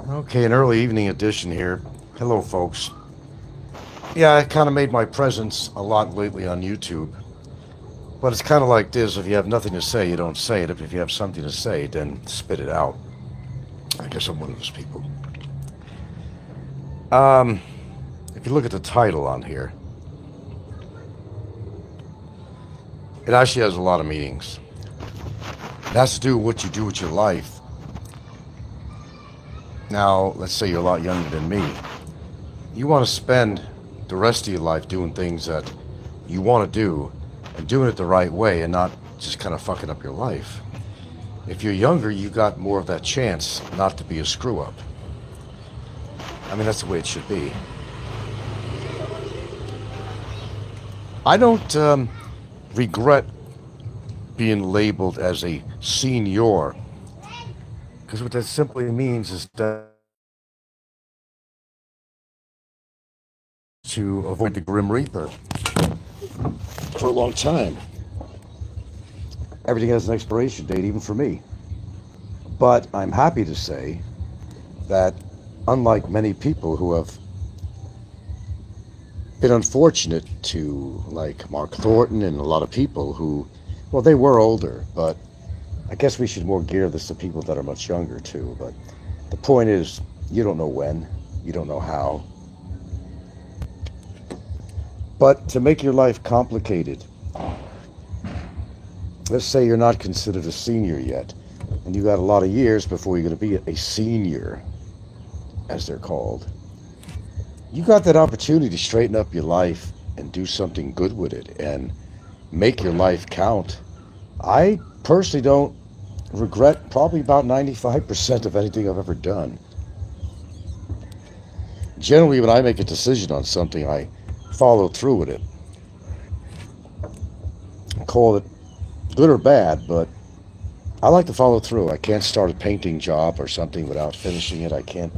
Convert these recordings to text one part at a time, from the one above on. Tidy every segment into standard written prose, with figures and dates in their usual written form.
Okay, an early evening edition here. Hello, folks. Yeah, I kind of made my presence a lot lately on YouTube, but it's kind of like this: if you have nothing to say, you don't say it. If you have something to say, then spit it out. I guess I'm one of those people. Um, if you look at the title on here, it actually has a lot of meanings. It has to do with what you do with your life. Now, let's say you're a lot younger than me. You want to spend the rest of your life doing things that you want to do and doing it the right way and not just kind of fucking up your life. If you're younger, you got more of that chance not to be a screw up. I mean, that's the way it should be. I don't regret being labeled as a senior because what that simply means is that to avoid the Grim Reaper for a long time. Everything has an expiration date, even for me. But I'm happy to say that, unlike many people who have been unfortunate to, like Mark Thornton and a lot of people who, well, they were older, but I guess we should more gear this to people that are much younger too. But the point is, you don't know when, you don't know how. But to make your life complicated, let's say you're not considered a senior yet, and you got a lot of years before you're going to be a senior, as they're called. You got that opportunity to straighten up your life and do something good with it and make your life count. I personally don't regret probably about 95% of anything I've ever done. Generally, when I make a decision on something, I follow through with it. Call it good or bad, but I like to follow through. I can't start a painting job or something without finishing it. I can't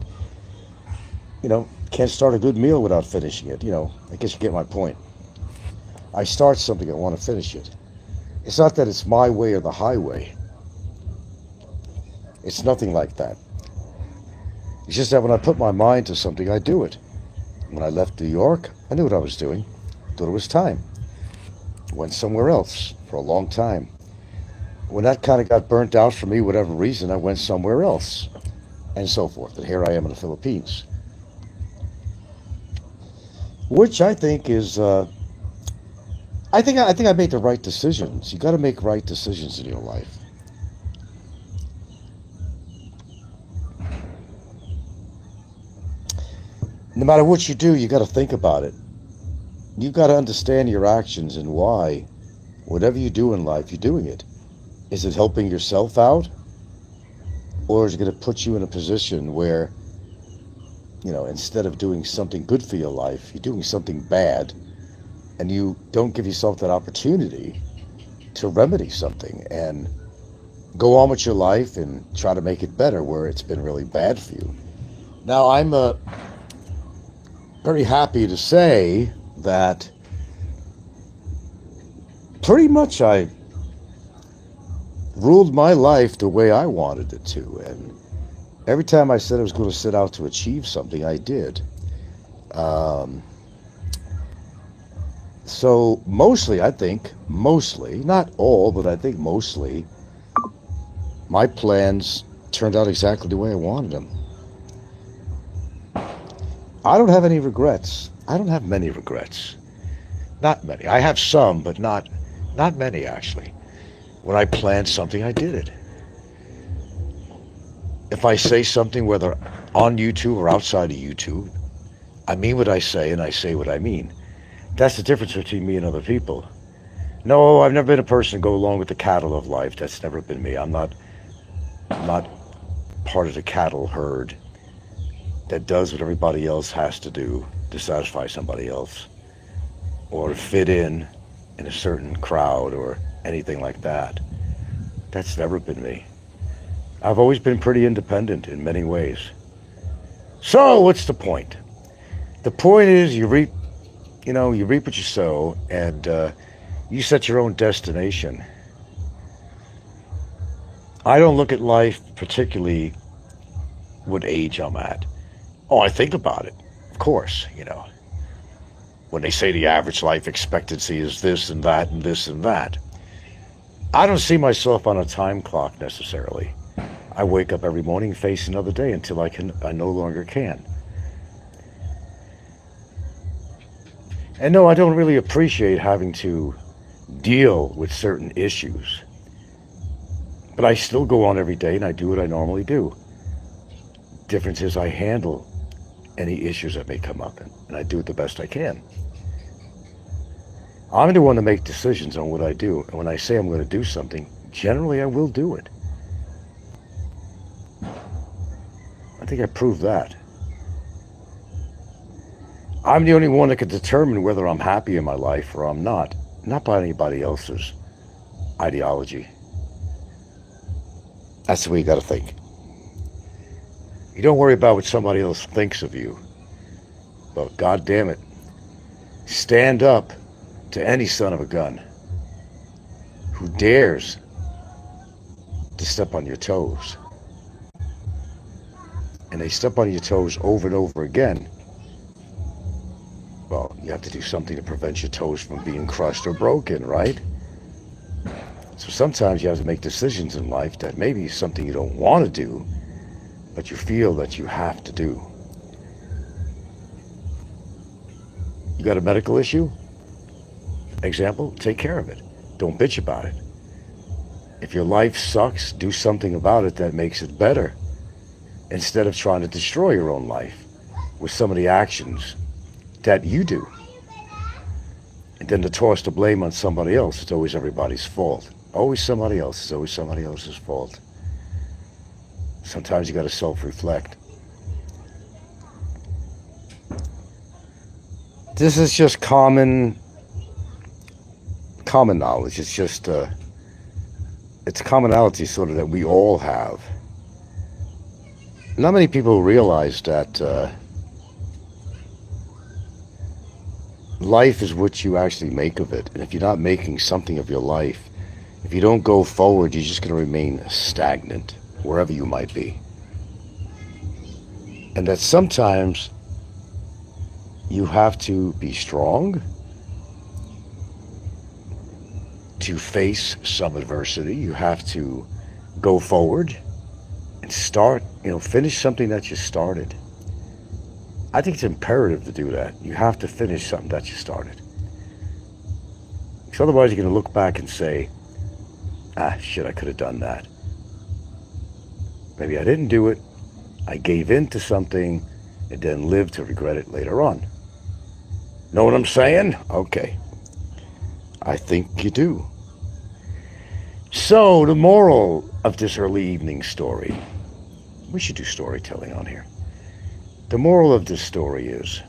start a good meal without finishing it. I guess you get my point. I start something, I want to finish it. It's not that it's my way or the highway. It's nothing like that. It's just that when I put my mind to something, I do it. When I left New York, I knew what I was doing. Thought it was time. Went somewhere else for a long time. When that kind of got burnt out for me, whatever reason, I went somewhere else, and so forth. And here I am in the Philippines, which I think is. I think I made the right decisions. You got to make right decisions in your life. No matter what you do, you got to think about it. You got to understand your actions and why. Whatever you do in life, you're doing it. Is it helping yourself out? Or is it going to put you in a position where, instead of doing something good for your life, you're doing something bad and you don't give yourself that opportunity to remedy something and go on with your life and try to make it better where it's been really bad for you. Now, I'm very happy to say that pretty much I ruled my life the way I wanted it to. And every time I said I was going to set out to achieve something, I did. Um, so mostly, I think, not all, but I think mostly, my plans turned out exactly the way I wanted them. I don't have any regrets. I don't have many regrets. Not many. I have some, but not many actually. When I planned something, I did it. If I say something, whether on YouTube or outside of YouTube, I mean what I say and I say what I mean. That's the difference between me and other people. No, I've never been a person to go along with the cattle of life. That's never been me. I'm not part of the cattle herd that does what everybody else has to do to satisfy somebody else or to fit in a certain crowd or anything like that. That's never been me. I've always been pretty independent in many ways. So what's the point? The point is you reap what you sow, and you set your own destination. I don't look at life particularly what age I'm at. Oh, I think about it. Of course, when they say the average life expectancy is this and that and this and that. I don't see myself on a time clock necessarily. I wake up every morning, face another day until I no longer can. And no, I don't really appreciate having to deal with certain issues. But I still go on every day and I do what I normally do. Difference is I handle any issues that may come up and I do it the best I can. I'm the one to make decisions on what I do. And when I say I'm going to do something, generally I will do it. I think I proved that. I'm the only one that can determine whether I'm happy in my life or I'm not by anybody else's ideology. That's the way you got to think. You don't worry about what somebody else thinks of you. But God damn it, stand up to any son of a gun who dares to step on your toes. And they step on your toes over and over again. Well, you have to do something to prevent your toes from being crushed or broken, right? So sometimes you have to make decisions in life that maybe is something you don't want to do, but you feel that you have to do. You got a medical issue? Example, take care of it. Don't bitch about it. If your life sucks, do something about it that makes it better, instead of trying to destroy your own life with some of the actions that you do. And then to toss the blame on somebody else, it's always everybody's fault. Always somebody else. It's always somebody else's fault. Sometimes you got to self-reflect. This is just common knowledge. It's just it's commonality sort of that we all have. Not many people realize that life is what you actually make of it. And if you're not making something of your life, if you don't go forward, you're just going to remain stagnant wherever you might be. And that sometimes you have to be strong to face some adversity. You have to go forward and start, finish something that you started. I think it's imperative to do that. You have to finish something that you started. Because otherwise you're going to look back and say, shit, I could have done that. Maybe I didn't do it. I gave in to something and then lived to regret it later on. Know what I'm saying? Okay. I think you do. So, the moral of this early evening story. We should do storytelling on here. The moral of this story is,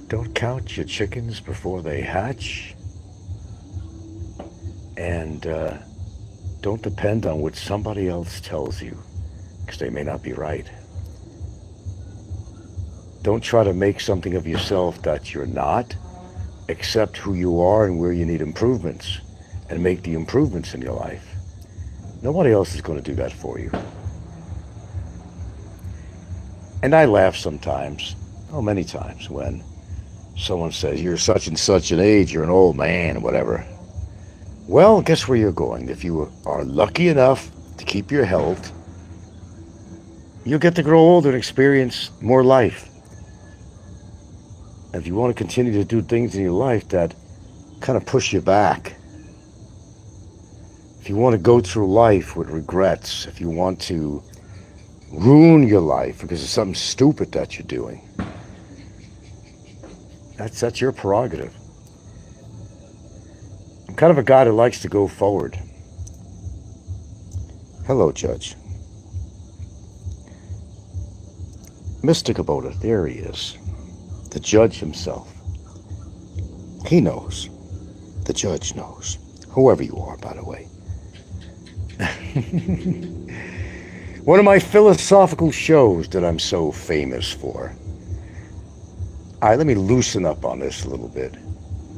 don't count your chickens before they hatch. And don't depend on what somebody else tells you, because they may not be right. Don't try to make something of yourself that you're not. Accept who you are and where you need improvements, and make the improvements in your life. Nobody else is going to do that for you. And I laugh sometimes, many times, when someone says, you're such and such an age, you're an old man, whatever. Well, guess where you're going? If you are lucky enough to keep your health, you'll get to grow older and experience more life. If you want to continue to do things in your life that kind of push you back, if you want to go through life with regrets, if you want to ruin your life because of something stupid that you're doing, that's your prerogative. I'm kind of a guy that likes to go forward. Hello, Judge. Mr. Kubota, there he is. The judge himself. He knows. The judge knows. Whoever you are, by the way. One of my philosophical shows that I'm so famous for. All right, let me loosen up on this a little bit.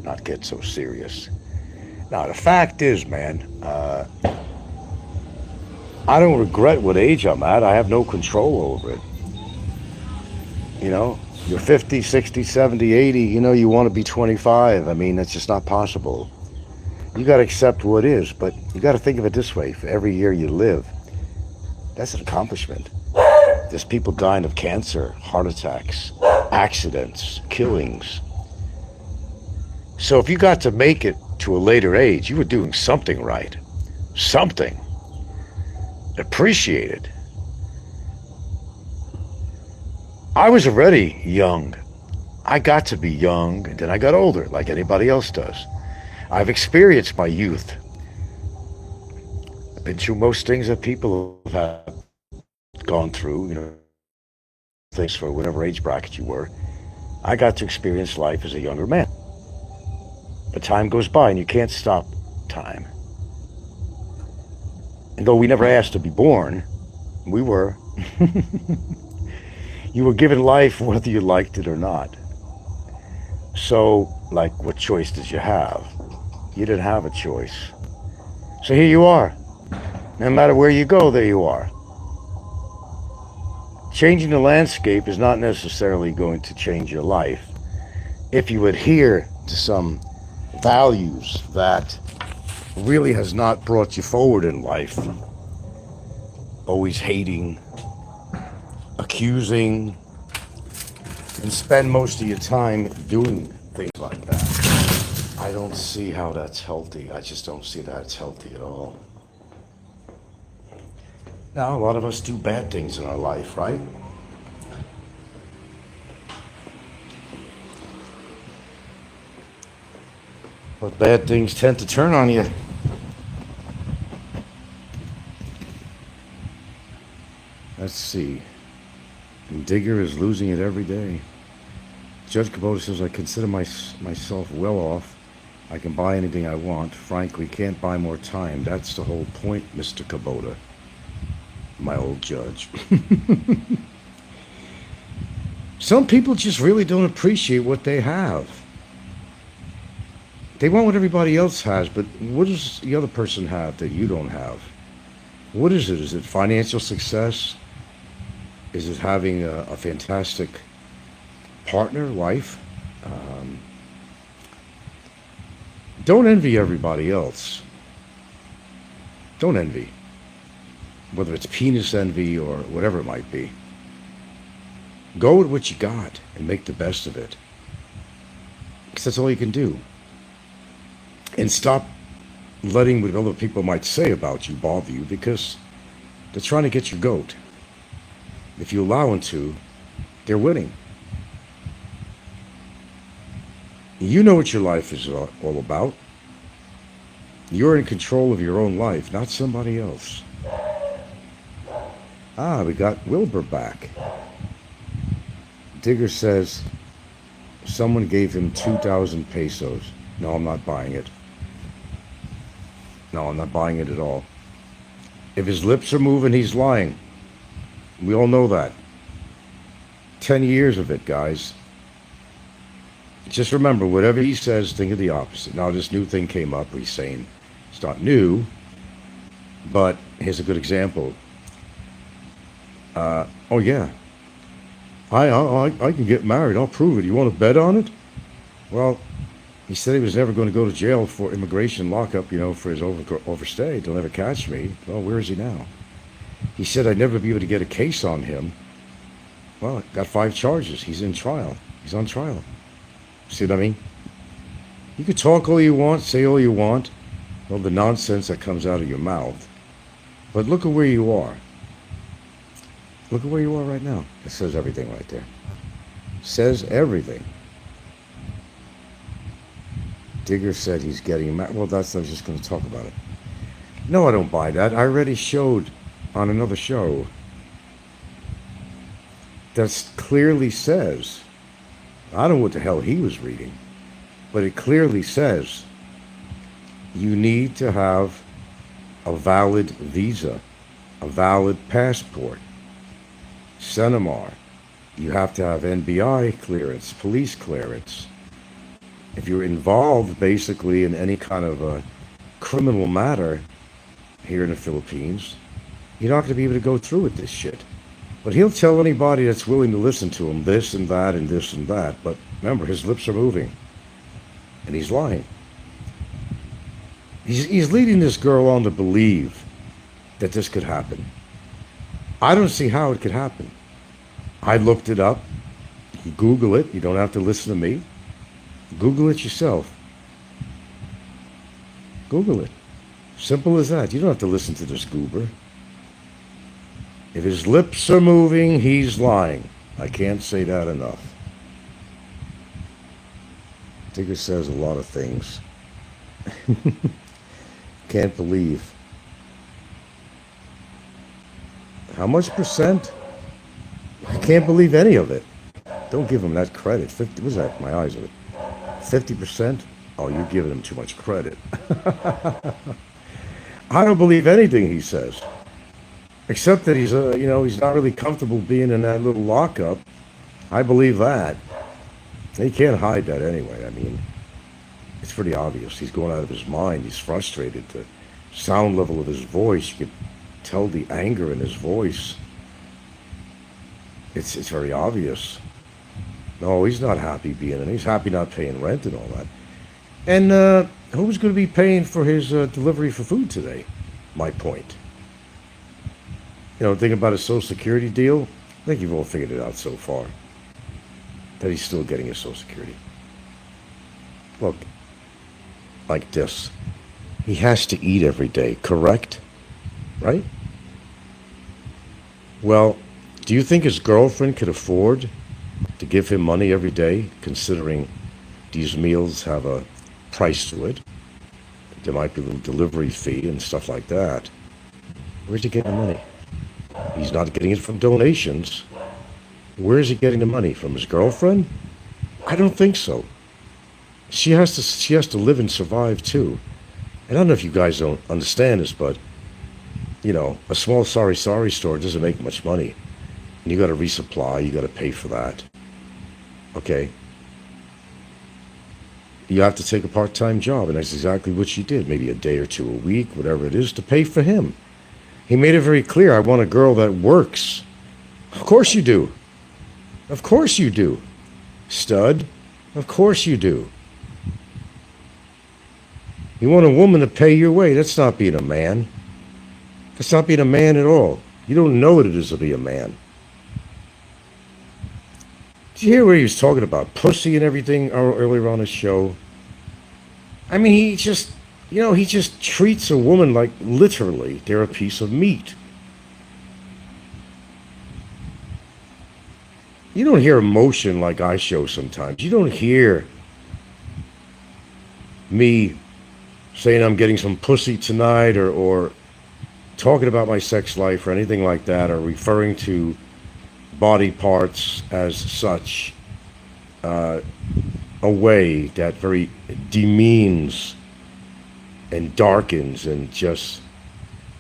Not get so serious. Now, the fact is, man, I don't regret what age I'm at. I have no control over it. You know, you're 50, 60, 70, 80. You know, you want to be 25. I mean, that's just not possible. You got to accept what is, but you got to think of it this way. For every year you live, that's an accomplishment. There's people dying of cancer, heart attacks, accidents, killings. So if you got to make it to a later age, you were doing something right. Something. Appreciate it. I was already young. I got to be young, and then I got older, like anybody else does. I've experienced my youth. I've been through most things that people have gone through, you know, things for whatever age bracket you were. I got to experience life as a younger man. But time goes by, and you can't stop time. And though we never asked to be born, we were. You were given life whether you liked it or not. So, like, what choice did you have? You didn't have a choice. So here you are. No matter where you go, there you are. Changing the landscape is not necessarily going to change your life. If you adhere to some values that really has not brought you forward in life, always hating, accusing, and spend most of your time doing things like that. I don't see how that's healthy. I just don't see that it's healthy at all. Now, a lot of us do bad things in our life, right? But bad things tend to turn on you. Let's see. Digger is losing it every day. Judge Kubota says, I consider myself well off. I can buy anything I want. Frankly, can't buy more time. That's the whole point, Mr. Kubota. My old judge. Some people just really don't appreciate what they have. They want what everybody else has, but what does the other person have that you don't have? What is it? Is it financial success? Is it having a fantastic partner, wife? Don't envy everybody else. Don't envy. Whether it's penis envy or whatever it might be. Go with what you got and make the best of it. Because that's all you can do. And stop letting what other people might say about you bother you, because they're trying to get your goat. If you allow them to, they're winning. You know what your life is all about. You're in control of your own life, not somebody else. Ah, we got Wilbur back. Digger says someone gave him 2,000 pesos. No, I'm not buying it. No, I'm not buying it at all. If his lips are moving, he's lying. We all know that. 10 years of it, guys. Just remember, whatever he says, think of the opposite. Now, this new thing came up where he's saying it's not new, but here's a good example. Oh, yeah. I can get married. I'll prove it. You want to bet on it? Well, he said he was never going to go to jail for immigration lockup, you know, for his overstay. They'll never catch me. Well, where is he now? He said I'd never be able to get a case on him. Well, got 5 charges. He's in trial. He's on trial. See what I mean? You can talk all you want, say all you want, all the nonsense that comes out of your mouth. But look at where you are. Look at where you are right now. It says everything right there. Says everything. Digger said he's getting married. Well, I was just going to talk about it. No, I don't buy that. I already showed on another show that clearly says, I don't know what the hell he was reading, but it clearly says you need to have a valid visa, a valid passport, Senemar. You have to have NBI clearance, police clearance. If you're involved basically in any kind of a criminal matter here in the Philippines, You're not going to be able to go through with this shit. But he'll tell anybody that's willing to listen to him this and that and this and that. But remember, his lips are moving. And he's lying. He's leading this girl on to believe that this could happen. I don't see how it could happen. I looked it up. You Google it. You don't have to listen to me. Google it yourself. Google it. Simple as that. You don't have to listen to this goober. If his lips are moving, he's lying. I can't say that enough. Digger says a lot of things. Can't believe. How much percent? I can't believe any of it. Don't give him that credit. 50, what's that? My eyes are 50%? Oh, you're giving him too much credit. I don't believe anything he says. Except that he's not really comfortable being in that little lockup. I believe that. He can't hide that anyway. I mean, it's pretty obvious. He's going out of his mind. He's frustrated. The sound level of his voice, you could tell the anger in his voice. It's very obvious. No, he's not happy being in. He's happy not paying rent and all that. And who's going to be paying for his delivery for food today? My point. Thinking about his Social Security deal, I think you've all figured it out so far. That he's still getting his Social Security. Look, like this. He has to eat every day, correct? Right? Well, do you think his girlfriend could afford to give him money every day, considering these meals have a price to it? There might be a little delivery fee and stuff like that. Where's he getting the money? He's not getting it from donations. Where is he getting the money? From his girlfriend? I don't think so. She has to live and survive too. And I don't know if you guys don't understand this, but a small sorry store doesn't make much money. And you got to resupply, you got to pay for that. Okay. You have to take a part-time job, and that's exactly what she did. Maybe a day or two a week, whatever it is, to pay for him. He made it very clear, I want a girl that works. Of course you do. Of course you do. Stud. Of course you do. You want a woman to pay your way. That's not being a man. That's not being a man at all. You don't know what it is to be a man. Did you hear where he was talking about pussy and everything earlier on his show? I mean, he just treats a woman like literally they're a piece of meat. You don't hear emotion like I show sometimes. You don't hear me saying I'm getting some pussy tonight or talking about my sex life or anything like that, or referring to body parts as such a way that very demeans and darkens and just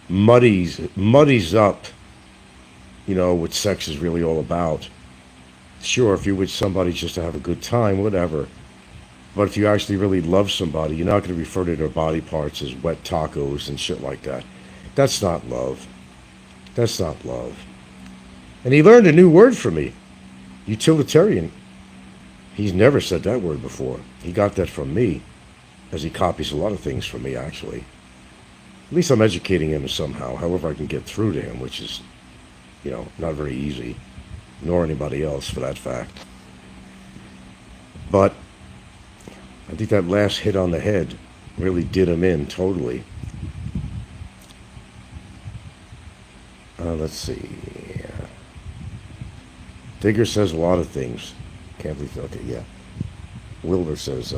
muddies up, what sex is really all about. Sure, if you're with somebody just to have a good time, whatever. But if you actually really love somebody, you're not going to refer to their body parts as wet tacos and shit like that. That's not love. That's not love. And he learned a new word from me. Utilitarian. He's never said that word before. He got that from me, as he copies a lot of things from me, actually. At least I'm educating him somehow, however I can get through to him, which is, not very easy, nor anybody else for that fact. But I think that last hit on the head really did him in totally. Let's see. Digger says a lot of things. Can't believe. Okay, yeah. Wilbur says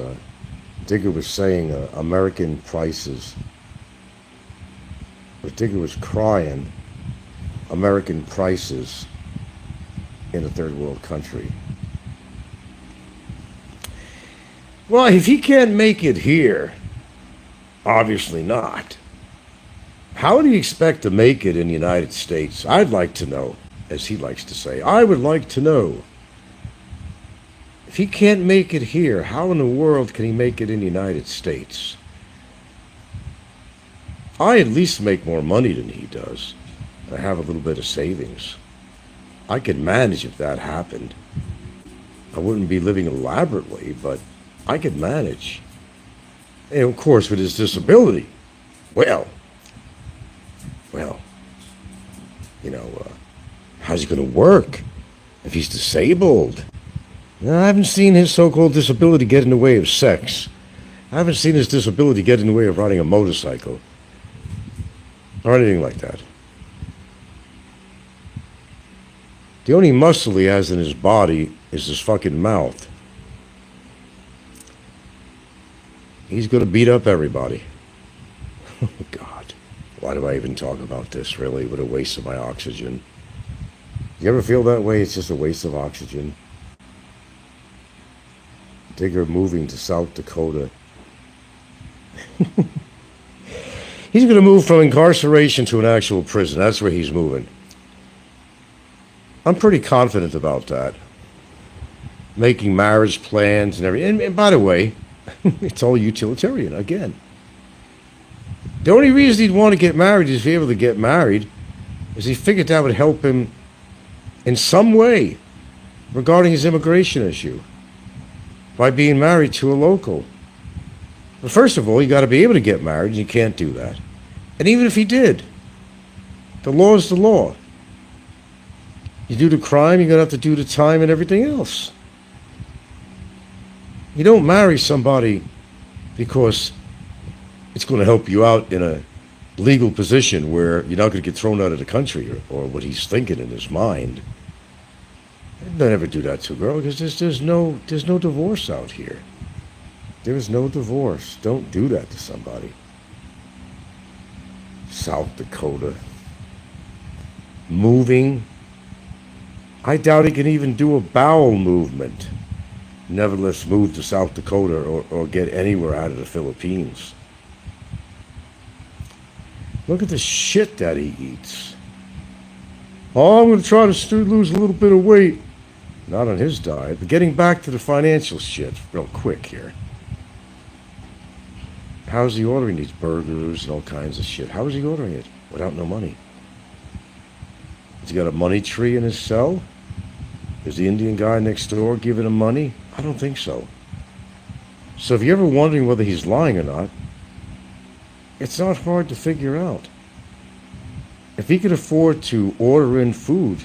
Digger was saying American prices. But Digger was crying American prices in a third world country. Well, if he can't make it here, obviously not. How do you expect to make it in the United States? I'd like to know, as he likes to say. I would like to know. If he can't make it here, how in the world can he make it in the United States? I at least make more money than he does. I have a little bit of savings. I could manage if that happened. I wouldn't be living elaborately, but I could manage. And of course, with his disability, well, well, you know, how's he going to work if he's disabled? Now, I haven't seen his so-called disability get in the way of sex. I haven't seen his disability get in the way of riding a motorcycle or anything like that. The only muscle he has in his body is his fucking mouth. He's going to beat up everybody. Oh, God. Why do I even talk about this, really? What a waste of my oxygen. You ever feel that way? It's just a waste of oxygen. Digger moving to South Dakota. He's going to move from incarceration to an actual prison. That's where he's moving. I'm pretty confident about that. Making marriage plans and everything. And by the way, it's all utilitarian again. The only reason he'd want to get married is to be able to get married is he figured that would help him in some way regarding his immigration issue by being married to a local. But first of all, you got to be able to get married, and you can't do that. And even if he did, the law is the law. You do the crime, you're going to have to do the time and everything else. You don't marry somebody because it's going to help you out in a legal position where you're not going to get thrown out of the country or what he's thinking in his mind. Don't ever do that to a girl because there's no divorce out here. There is no divorce. Don't do that to somebody. South Dakota. Moving. I doubt he can even do a bowel movement. Nevertheless, move to South Dakota or get anywhere out of the Philippines. Look at the shit that he eats. Oh, I'm going to try to lose a little bit of weight. Not on his diet, but getting back to the financial shit real quick here. How's he ordering these burgers and all kinds of shit? How is he ordering it without no money? Has he got a money tree in his cell? Is the Indian guy next door giving him money? I don't think so. So if you're ever wondering whether he's lying or not, it's not hard to figure out. If he could afford to order in food,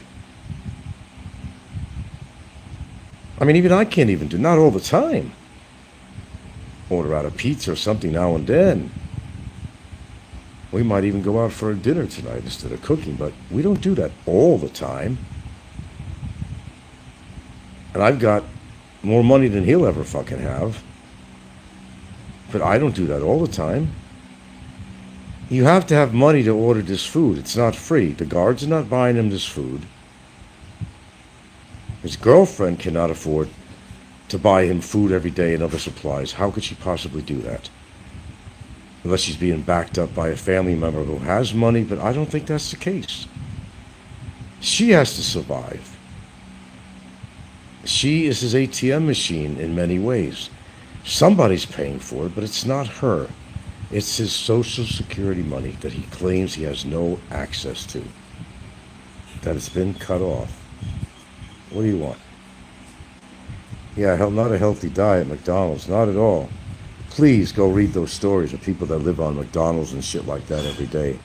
I mean, even I can't even do, not all the time. Order out a pizza or something now and then. We might even go out for a dinner tonight instead of cooking, but we don't do that all the time. And I've got more money than he'll ever fucking have. But I don't do that all the time. You have to have money to order this food. It's not free. The guards are not buying him this food. His girlfriend cannot afford to buy him food every day and other supplies. How could she possibly do that? Unless she's being backed up by a family member who has money, but I don't think that's the case. She has to survive. She is his ATM machine in many ways. Somebody's paying for it, but it's not her. It's his Social Security money that he claims he has no access to. That it's been cut off. What do you want? Yeah, not a healthy diet, McDonald's. Not at all. Please go read those stories of people that live on McDonald's and shit like that every day.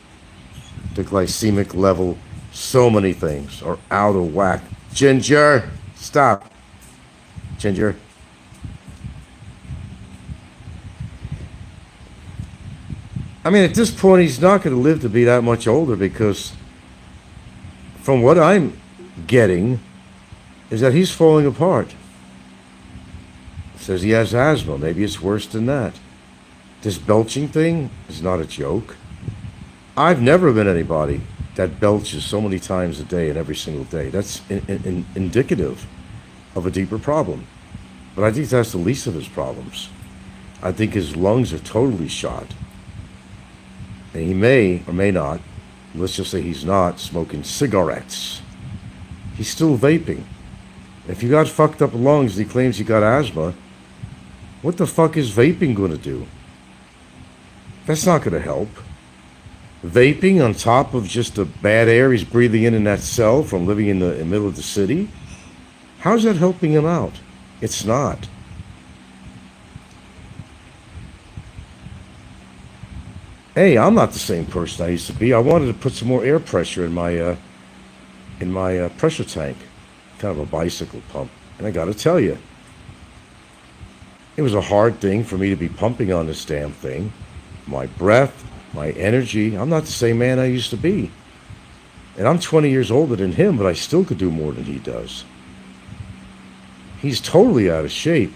The glycemic level, so many things are out of whack. Ginger, stop. Ginger. I mean, at this point, he's not going to live to be that much older because from what I'm getting is that he's falling apart. Says he has asthma. Maybe it's worse than that. This belching thing is not a joke. I've never been anybody that belches so many times a day and every single day. That's indicative of a deeper problem. But I think that's the least of his problems. I think his lungs are totally shot. And he may or may not, let's just say he's not, smoking cigarettes. He's still vaping. If you got fucked up lungs and he claims you got asthma, what the fuck is vaping going to do? That's not going to help. Vaping on top of just the bad air he's breathing in that cell from living in the middle of the city. How's that helping him out? It's not. Hey, I'm not the same person I used to be. I wanted to put some more air pressure in my pressure tank, kind of a bicycle pump. And I got to tell you, it was a hard thing for me to be pumping on this damn thing. My breath, my energy. I'm not the same man I used to be. And I'm 20 years older than him, but I still could do more than he does. He's totally out of shape.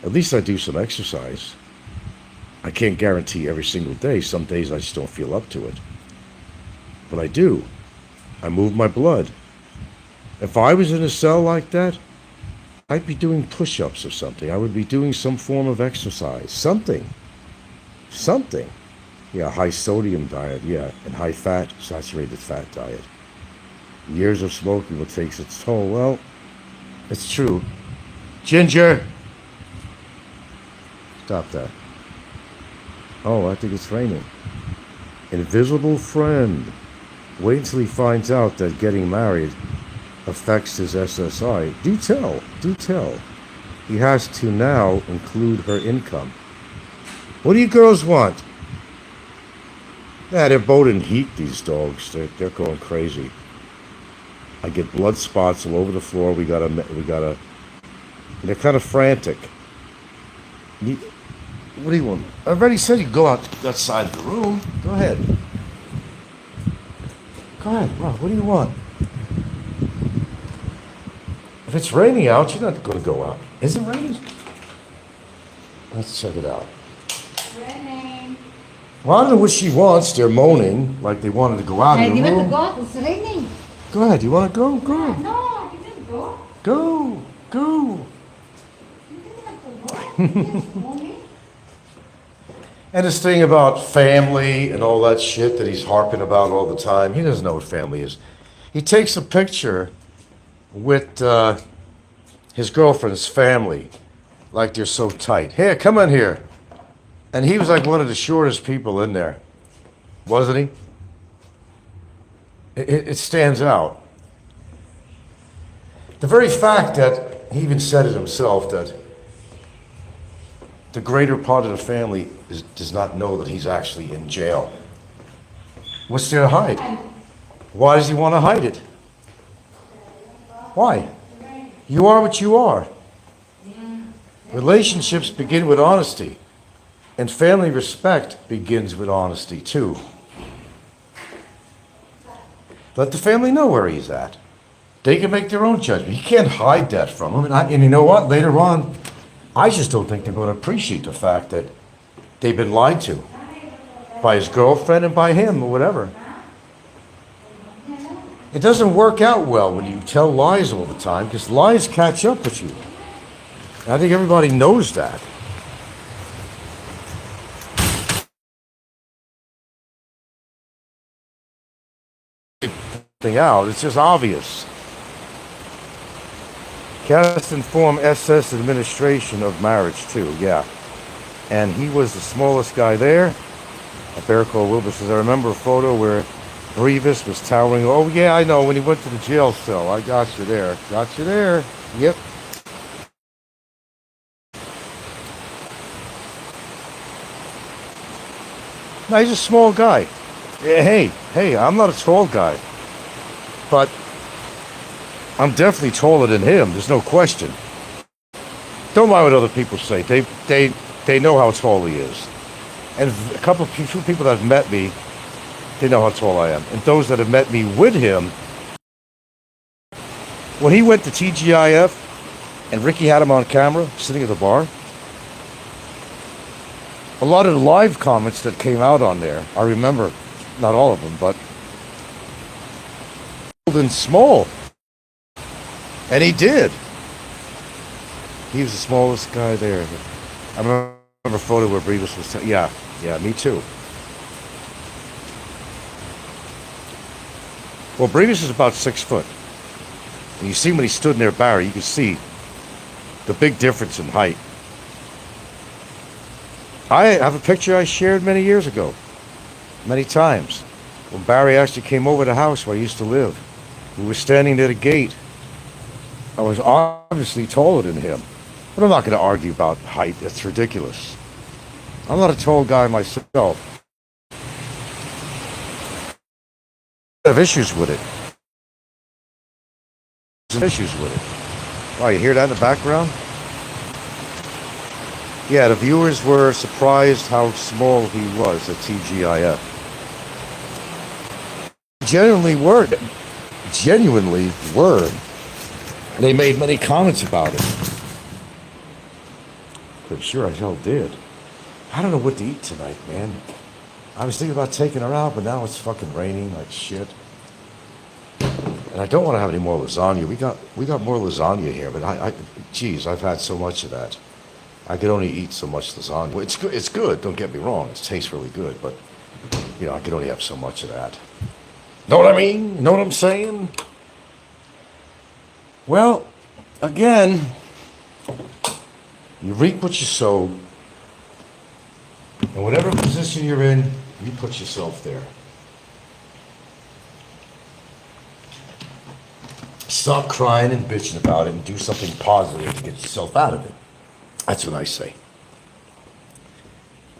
At least I do some exercise. I can't guarantee every single day. Some days I just don't feel up to it. But I do. I move my blood. If I was in a cell like that, I'd be doing push-ups or something. I would be doing some form of exercise. Something. Yeah, high sodium diet, yeah, and high fat, saturated fat diet. Years of smoking will take its toll. Well, it's true. Ginger! Stop that. Oh, I think it's raining. Invisible friend. Wait until he finds out that getting married affects his SSI. Do tell. He has to now include her income. What do you girls want? Yeah, they're both in heat, these dogs. They're going crazy. I get blood spots all over the floor. We gotta. They're kind of frantic. What do you want? I already said you go outside of the room. Go ahead. Rob, what do you want? If it's raining out, you're not going to go out. Is it raining? Let's check it out. Raining. Well, I don't know what she wants. They're moaning like they wanted to go out I of the didn't room. go. It's raining. Go ahead. You want to go? Go. No, I didn't go. Go. You didn't have to go. You just told me. And this thing about family and all that shit that he's harping about all the time, he doesn't know what family is. He takes a picture with his girlfriend's family, like they're so tight. Here, come in here. And he was like one of the shortest people in there, wasn't he? It stands out. The very fact that he even said it himself, that the greater part of the family does not know that he's actually in jail. What's there to hide? Why does he want to hide it? Why? You are what you are. Relationships begin with honesty, and family respect begins with honesty too. Let the family know where he's at. They can make their own judgment. You can't hide that from them. And you know what? Later on, I just don't think they're going to appreciate the fact that they've been lied to by his girlfriend and by him or whatever. It doesn't work out well when you tell lies all the time because lies catch up with you. I think everybody knows that. Thing out, it's just obvious. Cast informed SS administration of marriage too, yeah. And he was the smallest guy there. Bear Call Wilbur says, I remember a photo where Brevis was towering. Oh yeah, I know, when he went to the jail cell. I got you there. Yep. No, he's a small guy. Yeah, hey, I'm not a tall guy. But I'm definitely taller than him. There's no question. Don't mind what other people say. They know how tall he is. And a few people that have met me, they know how tall I am. And those that have met me with him, when he went to TGIF and Ricky had him on camera sitting at the bar, a lot of the live comments that came out on there, I remember, not all of them, but and small. And he did. He was the smallest guy there. I remember a photo where Brevis was... Yeah, me too. Well, Brevis is about 6 foot. And you see when he stood near Barry, you can see the big difference in height. I have a picture I shared many years ago. many times. When Barry actually came over the house where I used to live, we were standing near the gate. I was obviously taller than him. But I'm not going to argue about height. It's ridiculous. I'm not a tall guy myself. I have issues with it. Issues with it. Oh, you hear that in the background? Yeah, the viewers were surprised how small he was at TGIF. Genuinely were. They made many comments about it. I'm sure I hell did. I don't know what to eat tonight, man. I was thinking about taking her out, but now it's fucking raining like shit. And I don't want to have any more lasagna. We got more lasagna here, but geez, I've had so much of that. I could only eat so much lasagna. It's good. It's good. Don't get me wrong. It tastes really good, but I could only have so much of that. Know what I mean? Know what I'm saying? Well, again, you reap what you sow, and whatever position you're in, you put yourself there. Stop crying and bitching about it and do something positive to get yourself out of it. That's what I say.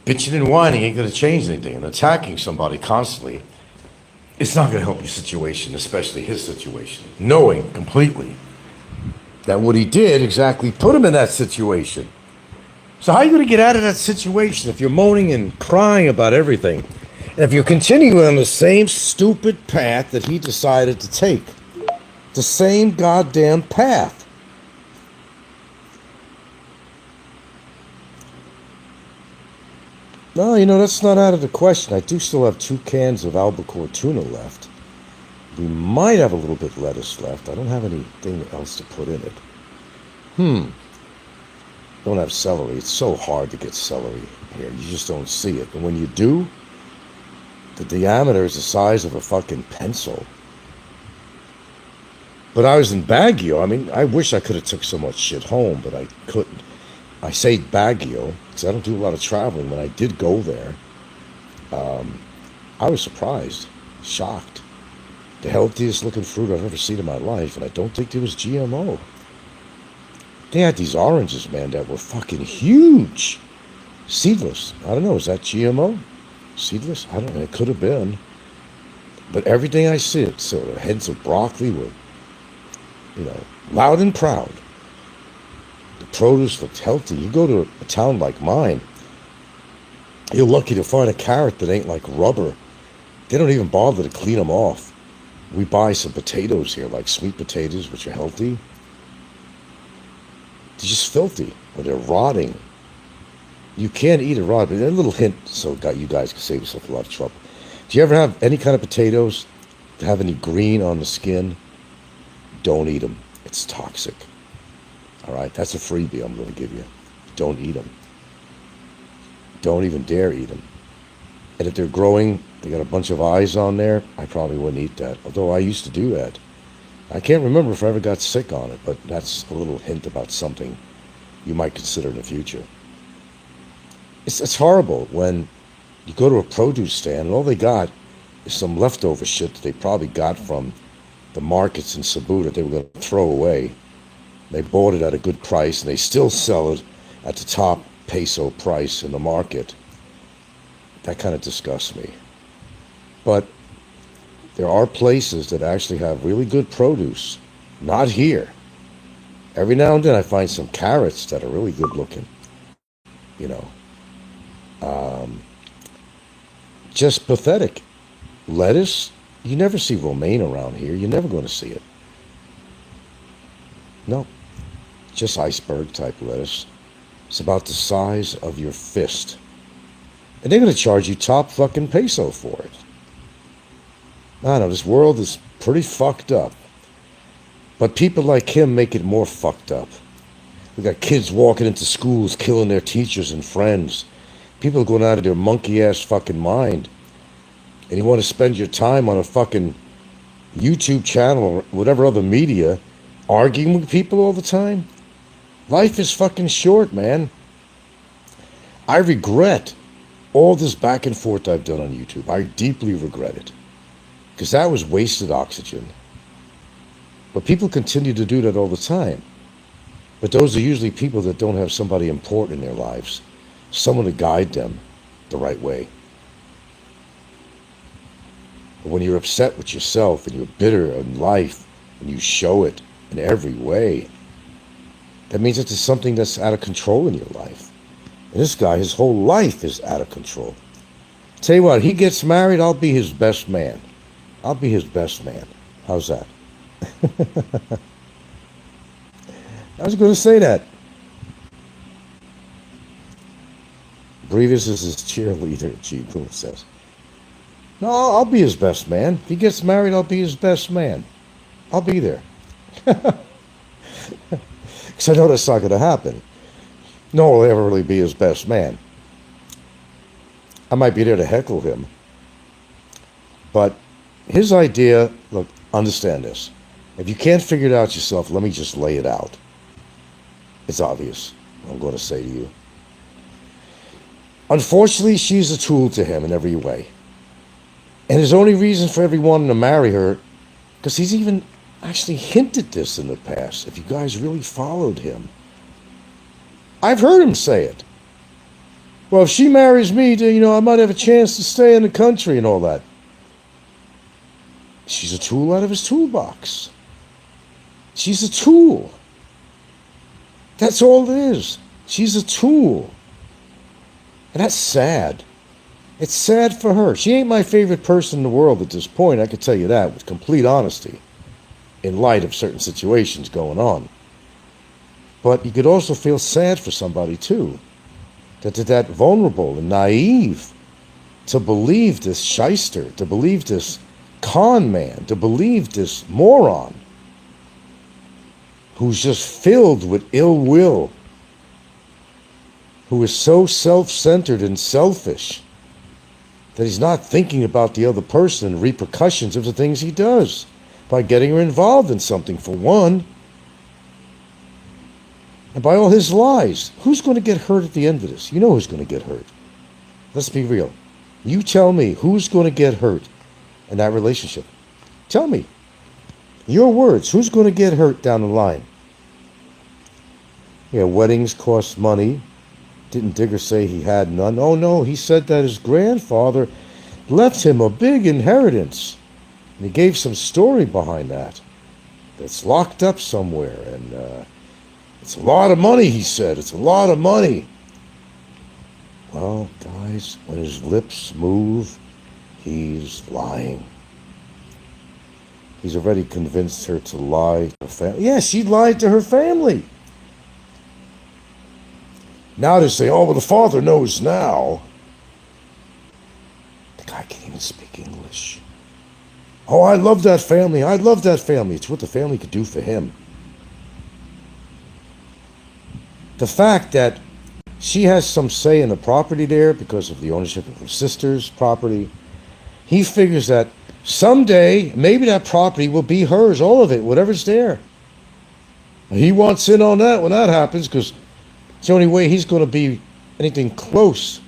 Bitching and whining ain't going to change anything, and attacking somebody constantly, it's not going to help your situation, especially his situation. Knowing completely that what he did exactly put him in that situation. So how are you going to get out of that situation if you're moaning and crying about everything? And if you're continuing on the same stupid path that he decided to take? The same goddamn path. No, that's not out of the question. I do still have 2 cans of albacore tuna left. We might have a little bit lettuce left. I don't have anything else to put in it. Don't have celery. It's so hard to get celery here. You just don't see it. And when you do, the diameter is the size of a fucking pencil. But I was in Baguio. I mean, I wish I could have took so much shit home, but I couldn't. I say Baguio because I don't do a lot of traveling. When I did go there, I was surprised, shocked. The healthiest looking fruit I've ever seen in my life, and I don't think there was GMO. They had these oranges, man, that were fucking huge. Seedless. I don't know, is that GMO? Seedless? I don't know, it could have been. But everything I see, so the heads of broccoli were, loud and proud. The produce looked healthy. You go to a town like mine, you're lucky to find a carrot that ain't like rubber. They don't even bother to clean them off. We buy some potatoes here, like sweet potatoes, which are healthy. They're just filthy, or they're rotting. You can't eat a raw, but a little hint so you guys can save yourself a lot of trouble. Do you ever have any kind of potatoes that have any green on the skin? Don't eat them. It's toxic. All right, that's a freebie I'm going to give you. Don't eat them. Don't even dare eat them. And if they're growing, they got a bunch of eyes on there, I probably wouldn't eat that. Although I used to do that. I can't remember if I ever got sick on it, but that's a little hint about something you might consider in the future. It's horrible when you go to a produce stand and all they got is some leftover shit that they probably got from the markets in Cebu that they were going to throw away. They bought it at a good price and they still sell it at the top peso price in the market. That kind of disgusts me. But there are places that actually have really good produce. Not here. Every now and then I find some carrots that are really good looking. Just pathetic. Lettuce, you never see romaine around here. You're never going to see it. No. Just iceberg type lettuce. It's about the size of your fist. And they're going to charge you top fucking peso for it. I don't know, this world is pretty fucked up. But people like him make it more fucked up. We got kids walking into schools, killing their teachers and friends. People going out of their monkey-ass fucking mind. And you want to spend your time on a fucking YouTube channel or whatever other media arguing with people all the time? Life is fucking short, man. I regret All this back and forth I've done on YouTube, I deeply regret it. Because that was wasted oxygen. But people continue to do that all the time. But those are usually people that don't have somebody important in their lives. Someone to guide them the right way. But when you're upset with yourself and you're bitter in life and you show it in every way, that means that there's something that's out of control in your life. And this guy, his whole life is out of control. Tell you what, he gets married, I'll be his best man. I'll be his best man. How's that? I was going to say that. Brevis is his cheerleader, G. Boone says. No, I'll be his best man. If he gets married, I'll be his best man. I'll be there. Because I know that's not going to happen. No one will ever really be his best man. I might be there to heckle him. But his idea, look, understand this. If you can't figure it out yourself, let me just lay it out. It's obvious what I'm going to say to you. Unfortunately, she's a tool to him in every way. And his only reason for everyone to marry her, because he's even actually hinted this in the past, if you guys really followed him. I've heard him say it. Well, if she marries me, then, I might have a chance to stay in the country and all that. She's a tool out of his toolbox. She's a tool. That's all it is. She's a tool. And that's sad. It's sad for her. She ain't my favorite person in the world at this point, I could tell you that with complete honesty, in light of certain situations going on. But you could also feel sad for somebody, too, that they're that vulnerable and naive to believe this shyster, to believe this con man, to believe this moron who's just filled with ill will, who is so self-centered and selfish that he's not thinking about the other person and repercussions of the things he does by getting her involved in something, for one. And by all his lies, who's going to get hurt at the end of this? You know who's going to get hurt. Let's be real. You tell me who's going to get hurt in that relationship. Tell me. Your words. Who's going to get hurt down the line? Yeah, weddings cost money. Didn't Digger say he had none? Oh no, he said that his grandfather left him a big inheritance. And he gave some story behind that. That's locked up somewhere. And it's a lot of money, he said. It's a lot of money. Well, guys, when his lips move, he's lying. He's already convinced her to lie to her family. Yeah, she lied to her family. Now they say, oh, well, the father knows now. The guy can't even speak English. Oh, I love that family. I love that family. It's what the family could do for him. The fact that she has some say in the property there because of the ownership of her sister's property, he figures that someday, maybe that property will be hers, all of it, whatever's there. He wants in on that when that happens, because it's the only way he's going to be anything close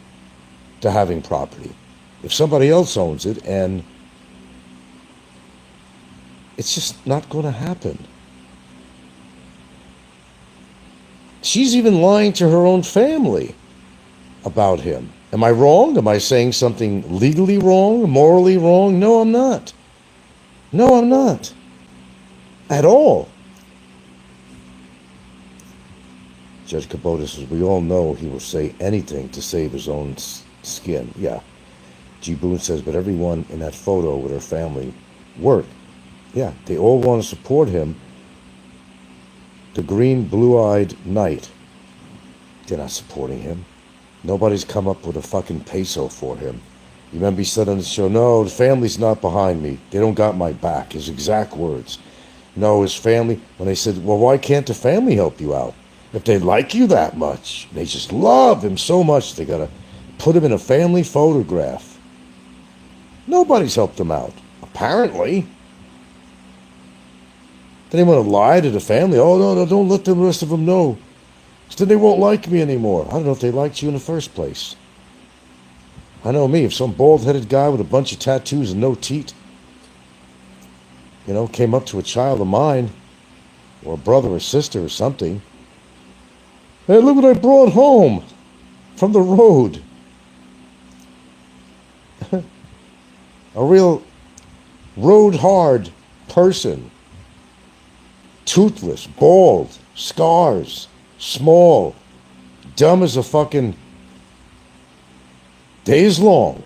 to having property. If somebody else owns it, and it's just not going to happen. She's even lying to her own family about him. Am I wrong? Am I saying something legally wrong, morally wrong? No, I'm not. No, I'm not. At all. Judge Kubota says, we all know he will say anything to save his own skin. Yeah. G. Boone says, but everyone in that photo with her family worked. Yeah, they all want to support him. The green, blue-eyed knight. They're not supporting him. Nobody's come up with a fucking peso for him. You remember he said on the show, no, the family's not behind me. They don't got my back. His exact words. No, his family, when they said, well, why can't the family help you out? If they like you that much, they just love him so much, they got to put him in a family photograph. Nobody's helped him out, apparently. Then they want to lie to the family. Oh, no, don't let the rest of them know. Because then they won't like me anymore. I don't know if they liked you in the first place. I know me, if some bald-headed guy with a bunch of tattoos and no teeth, came up to a child of mine, or a brother or sister or something, hey, look what I brought home from the road. A real road-hard person. Toothless, bald, scars, small, dumb as a fucking days long.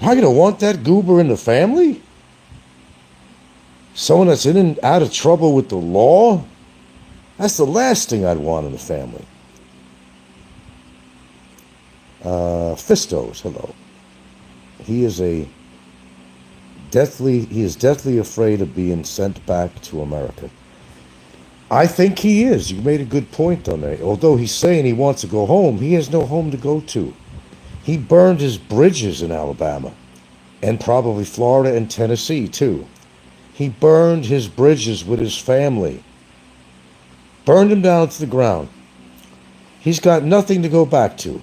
Am I going to want that goober in the family? Someone that's in and out of trouble with the law? That's the last thing I'd want in the family. Fistos, hello. He is deathly afraid of being sent back to America. I think he is. You made a good point on that. Although he's saying he wants to go home, he has no home to go to. He burned his bridges in Alabama, and probably Florida and Tennessee too. He burned his bridges with his family. Burned them down to the ground. He's got nothing to go back to.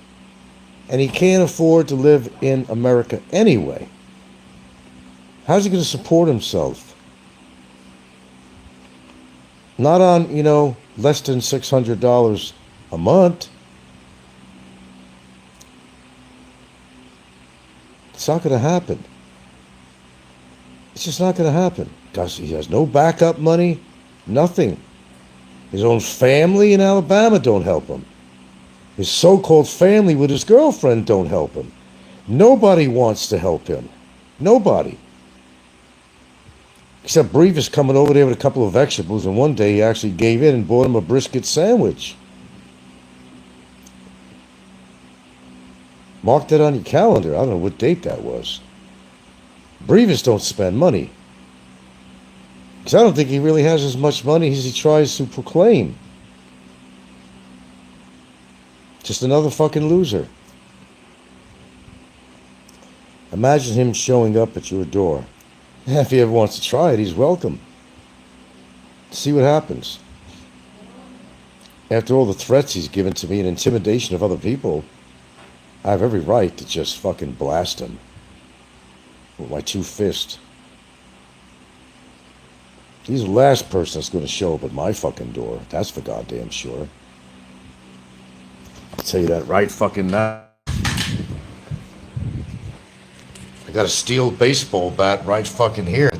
And he can't afford to live in America anyway. How's he going to support himself? Not on, less than $600 a month. It's not going to happen. It's just not going to happen. Because he has no backup money, nothing. His own family in Alabama don't help him. His so-called family with his girlfriend don't help him. Nobody wants to help him. Nobody. Except Brevis coming over there with a couple of vegetables, and one day he actually gave in and bought him a brisket sandwich. Mark that on your calendar. I don't know what date that was. Brevis don't spend money. Because I don't think he really has as much money as he tries to proclaim. Just another fucking loser. Imagine him showing up at your door. If he ever wants to try it, he's welcome. See what happens. After all the threats he's given to me and intimidation of other people, I have every right to just fucking blast him with my 2 fists. He's the last person that's going to show up at my fucking door. That's for goddamn sure. I'll tell you that right fucking now. I got a steel baseball bat right fucking here.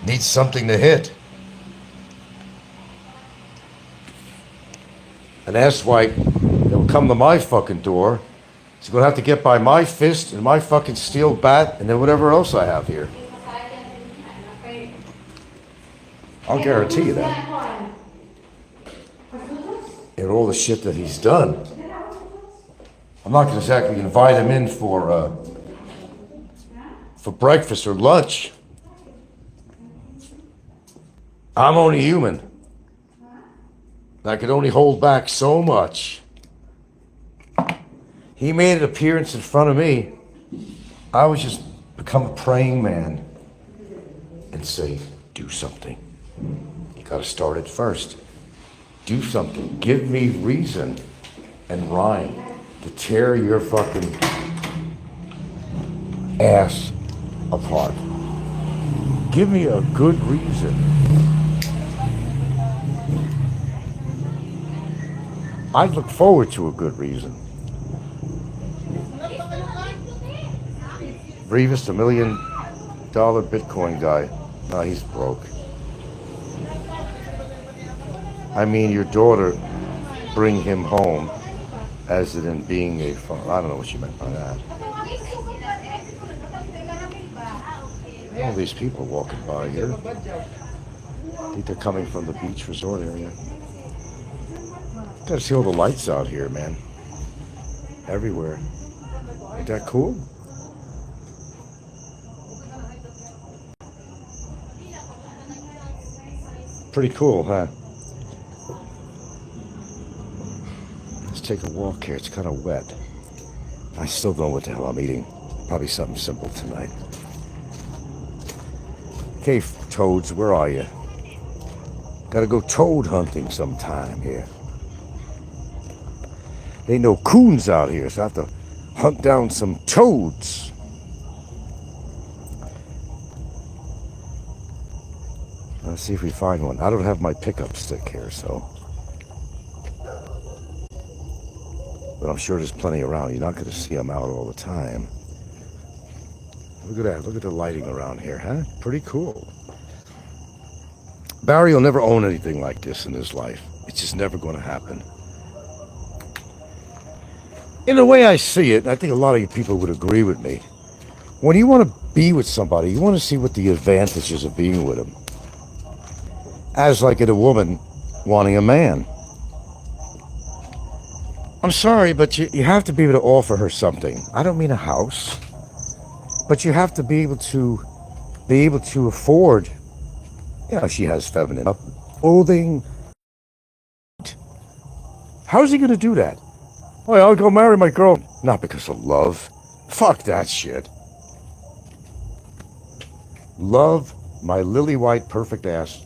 Needs something to hit. And that's why they'll come to my fucking door. He's going to have to get by my fist and my fucking steel bat and then whatever else I have here. I'll guarantee you that. And all the shit that he's done. I'm not going to exactly invite him in for breakfast or lunch. I'm only human. I could only hold back so much. He made an appearance in front of me. I would just become a praying man and say, do something. You gotta start it first. Do something. Give me reason and rhyme to tear your fucking ass apart. Give me a good reason. I'd look forward to a good reason. Brevis, the $1 million Bitcoin guy. No, he's broke. I mean, your daughter bring him home, as in being a father. I don't know what you meant by that. All these people walking by here. I think they're coming from the beach resort area. Gotta see all the lights out here, man. Everywhere. Ain't that cool? Pretty cool, huh? Let's take a walk here. It's kind of wet. I still don't know what the hell I'm eating. Probably something simple tonight. Okay, toads, where are you? Gotta go toad hunting sometime here. Ain't no coons out here, so I have to hunt down some toads. Let's see if we find one. I don't have my pickup stick here, so. But I'm sure there's plenty around. You're not going to see them out all the time. Look at that. Look at the lighting around here, huh? Pretty cool. Barry will never own anything like this in his life. It's just never going to happen. In the way I see it, I think a lot of you people would agree with me. When you want to be with somebody, you want to see what the advantages of being with them. As like in a woman wanting a man. I'm sorry, but you have to be able to offer her something. I don't mean a house, but you have to be able to afford. You know, she has feminine clothing. How's he going to do that? Well, I'll go marry my girl. Not because of love. Fuck that shit. Love my lily white perfect ass.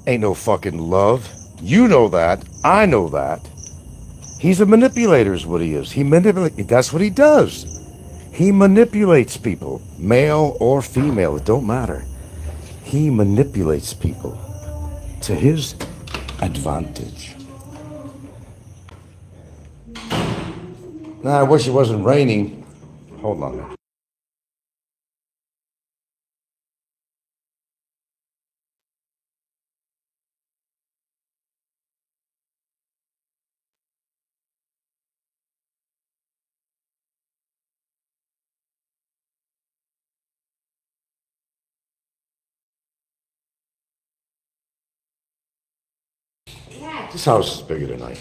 Ain't no fucking love. You know that. I know that. He's a manipulator is what he is. That's what he does. He manipulates people, male or female, it don't matter. He manipulates people to his advantage. Now, I wish it wasn't raining. Hold on. This house is bigger than I.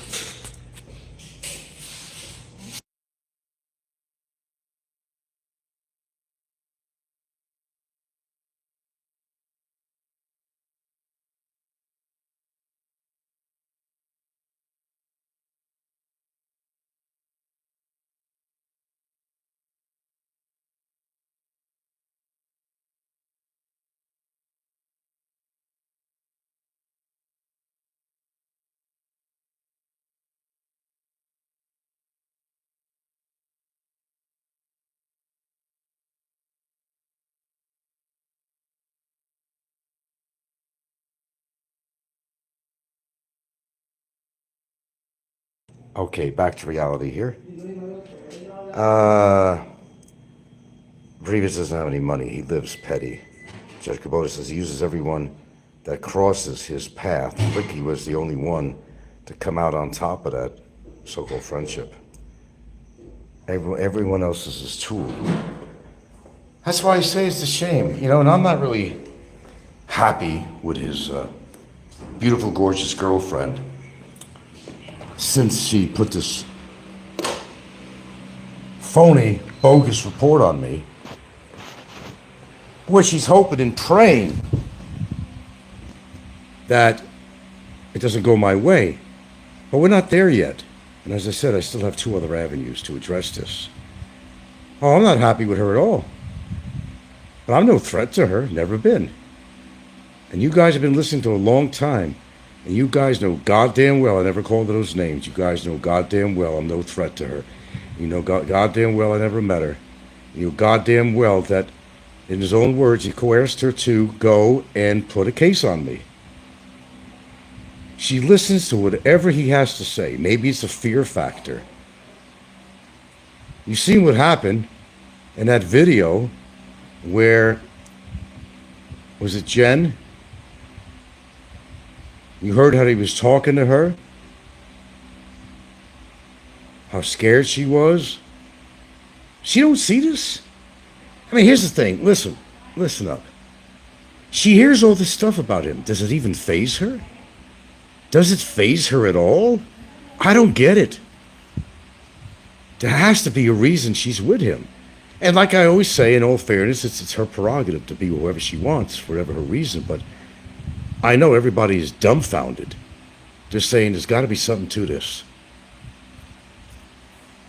Okay, back to reality here. Rivas doesn't have any money. He lives petty. Judge Kubota says he uses everyone that crosses his path. Ricky was the only one to come out on top of that so-called friendship. Everyone else is his tool. That's why I say it's a shame, you know, and I'm not really happy with his beautiful, gorgeous girlfriend since she put this phony, bogus report on me, where she's hoping and praying that it doesn't go my way. But we're not there yet. And as I said, I still have 2 other avenues to address this. Oh, I'm not happy with her at all. But I'm no threat to her, never been. And you guys have been listening to a long time. And you guys know goddamn well I never called her those names. You guys know goddamn well I'm no threat to her. You know goddamn well I never met her. You know goddamn well that, in his own words, he coerced her to go and put a case on me. She listens to whatever he has to say. Maybe it's a fear factor. You seen what happened in that video where, was it Jen? You heard how he was talking to her? How scared she was? She don't see this? I mean, here's the thing. Listen up. She hears all this stuff about him. Does it even faze her? Does it faze her at all? I don't get it. There has to be a reason she's with him. And like I always say, in all fairness, it's her prerogative to be whoever she wants, for whatever her reason. But I know everybody is dumbfounded. They're saying there's got to be something to this.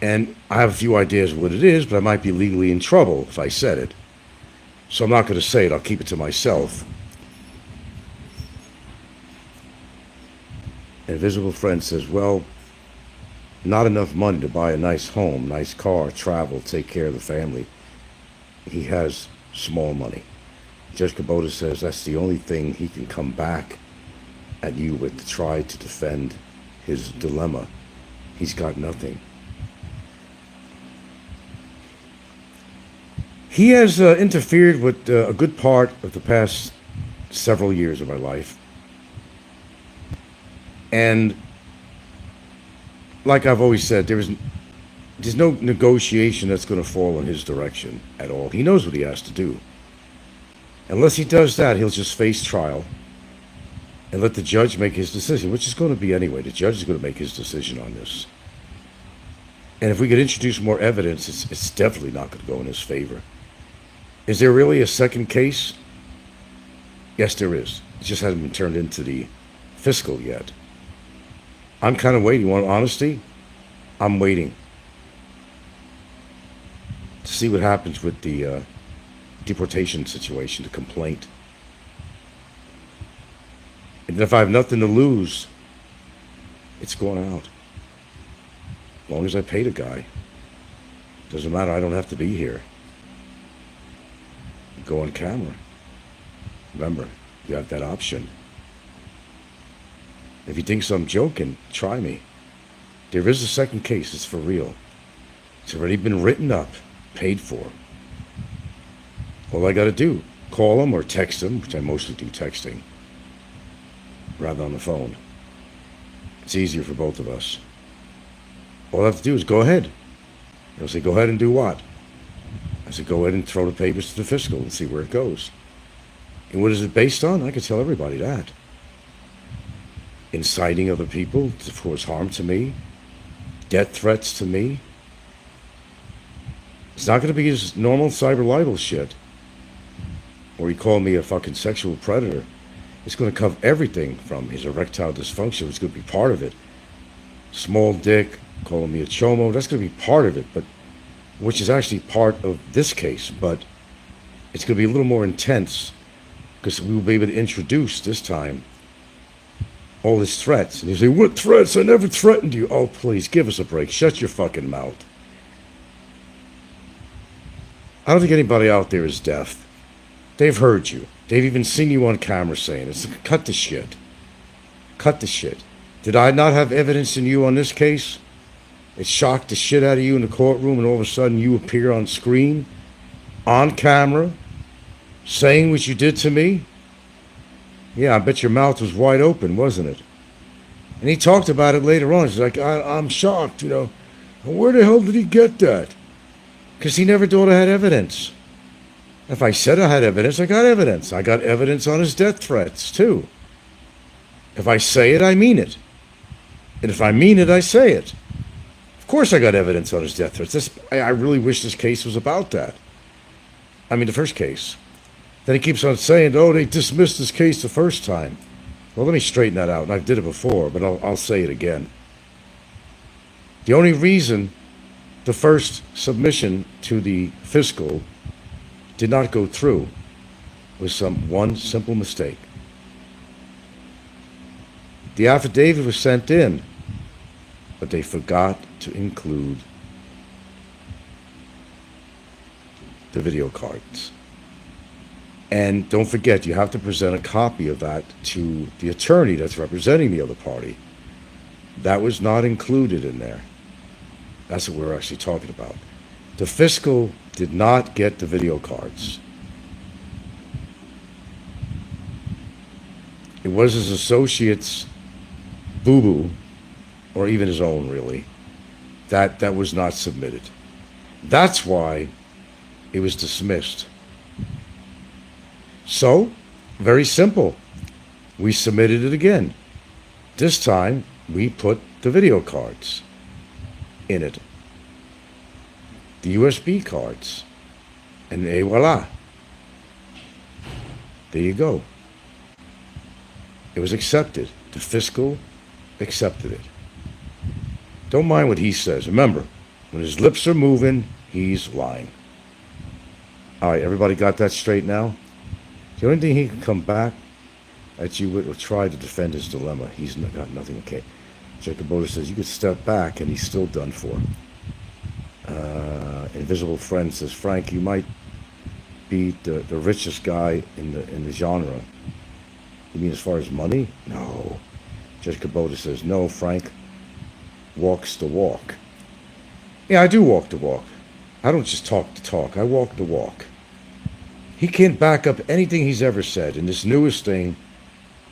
And I have a few ideas of what it is, but I might be legally in trouble if I said it. So I'm not going to say it. I'll keep it to myself. And Invisible Friend says, well, not enough money to buy a nice home, nice car, travel, take care of the family. He has small money. Judge Kubota says that's the only thing he can come back at you with to try to defend his dilemma. He's got nothing. He has interfered with a good part of the past several years of my life. And like I've always said, there's no negotiation that's going to fall in his direction at all. He knows what he has to do. Unless he does that, he'll just face trial and let the judge make his decision, which is going to be anyway. The judge is going to make his decision on this. And if we could introduce more evidence, it's definitely not going to go in his favor. Is there really a second case? Yes, there is. It just hasn't been turned into the fiscal yet. I'm kind of waiting. You want honesty? I'm waiting to see what happens with the deportation situation, the complaint. And if I have nothing to lose, it's going out. As long as I pay the guy. Doesn't matter, I don't have to be here. Go on camera. Remember, you have that option. If he thinks I'm joking, try me. There is a second case, it's for real. It's already been written up, paid for. All I gotta do, call him or text him, which I mostly do texting, rather than on the phone. It's easier for both of us. All I have to do is go ahead. He'll say, go ahead and do what? I said, go ahead and throw the papers to the fiscal and see where it goes. And what is it based on? I could tell everybody that. Inciting other people to cause harm to me, death threats to me. It's not going to be his normal cyber libel shit, or he called me a fucking sexual predator. It's going to cover everything from his erectile dysfunction, which is going to be part of it. Small dick, calling me a chomo, that's going to be part of it, but which is actually part of this case, but it's going to be a little more intense because we will be able to introduce this time all his threats. And you say, what threats? I never threatened you. Oh, please, give us a break. Shut your fucking mouth. I don't think anybody out there is deaf. They've heard you. They've even seen you on camera saying it. So cut the shit. Cut the shit. Did I not have evidence in you on this case? It shocked the shit out of you in the courtroom, and all of a sudden you appear on screen, on camera, saying what you did to me? Yeah, I bet your mouth was wide open, wasn't it? And he talked about it later on. He's like, I'm shocked, you know. Where the hell did he get that? Because he never thought I had evidence. If I said I had evidence, I got evidence. I got evidence on his death threats, too. If I say it, I mean it. And if I mean it, I say it. Of course I got evidence on his death threats. I really wish this case was about that. I mean, the first case. Then he keeps on saying, oh, they dismissed this case the first time. Well, let me straighten that out. And I did it before, but I'll say it again. The only reason the first submission to the fiscal did not go through was one simple mistake. The affidavit was sent in, but they forgot to include the video cards. And don't forget, you have to present a copy of that to the attorney that's representing the other party. That was not included in there. That's what we're actually talking about. The fiscal did not get the video cards. It was his associate's boo-boo, or even his own, really, that was not submitted. That's why it was dismissed. So, very simple. We submitted it again. This time, we put the video cards in it. The USB cards. And voila. There you go. It was accepted. The fiscal accepted it. Don't mind what he says. Remember, when his lips are moving, he's lying. All right, everybody got that straight now? The only thing he can come back that you would try to defend his dilemma. He's got nothing. Okay. Jacoboda says you could step back and he's still done for. Invisible Friend says, Frank, you might be the richest guy in the genre. You mean as far as money? No. Jacoboda says, no, Frank walks the walk. Yeah, I do walk the walk. I don't just talk the talk. I walk the walk. He can't back up anything he's ever said. And this newest thing,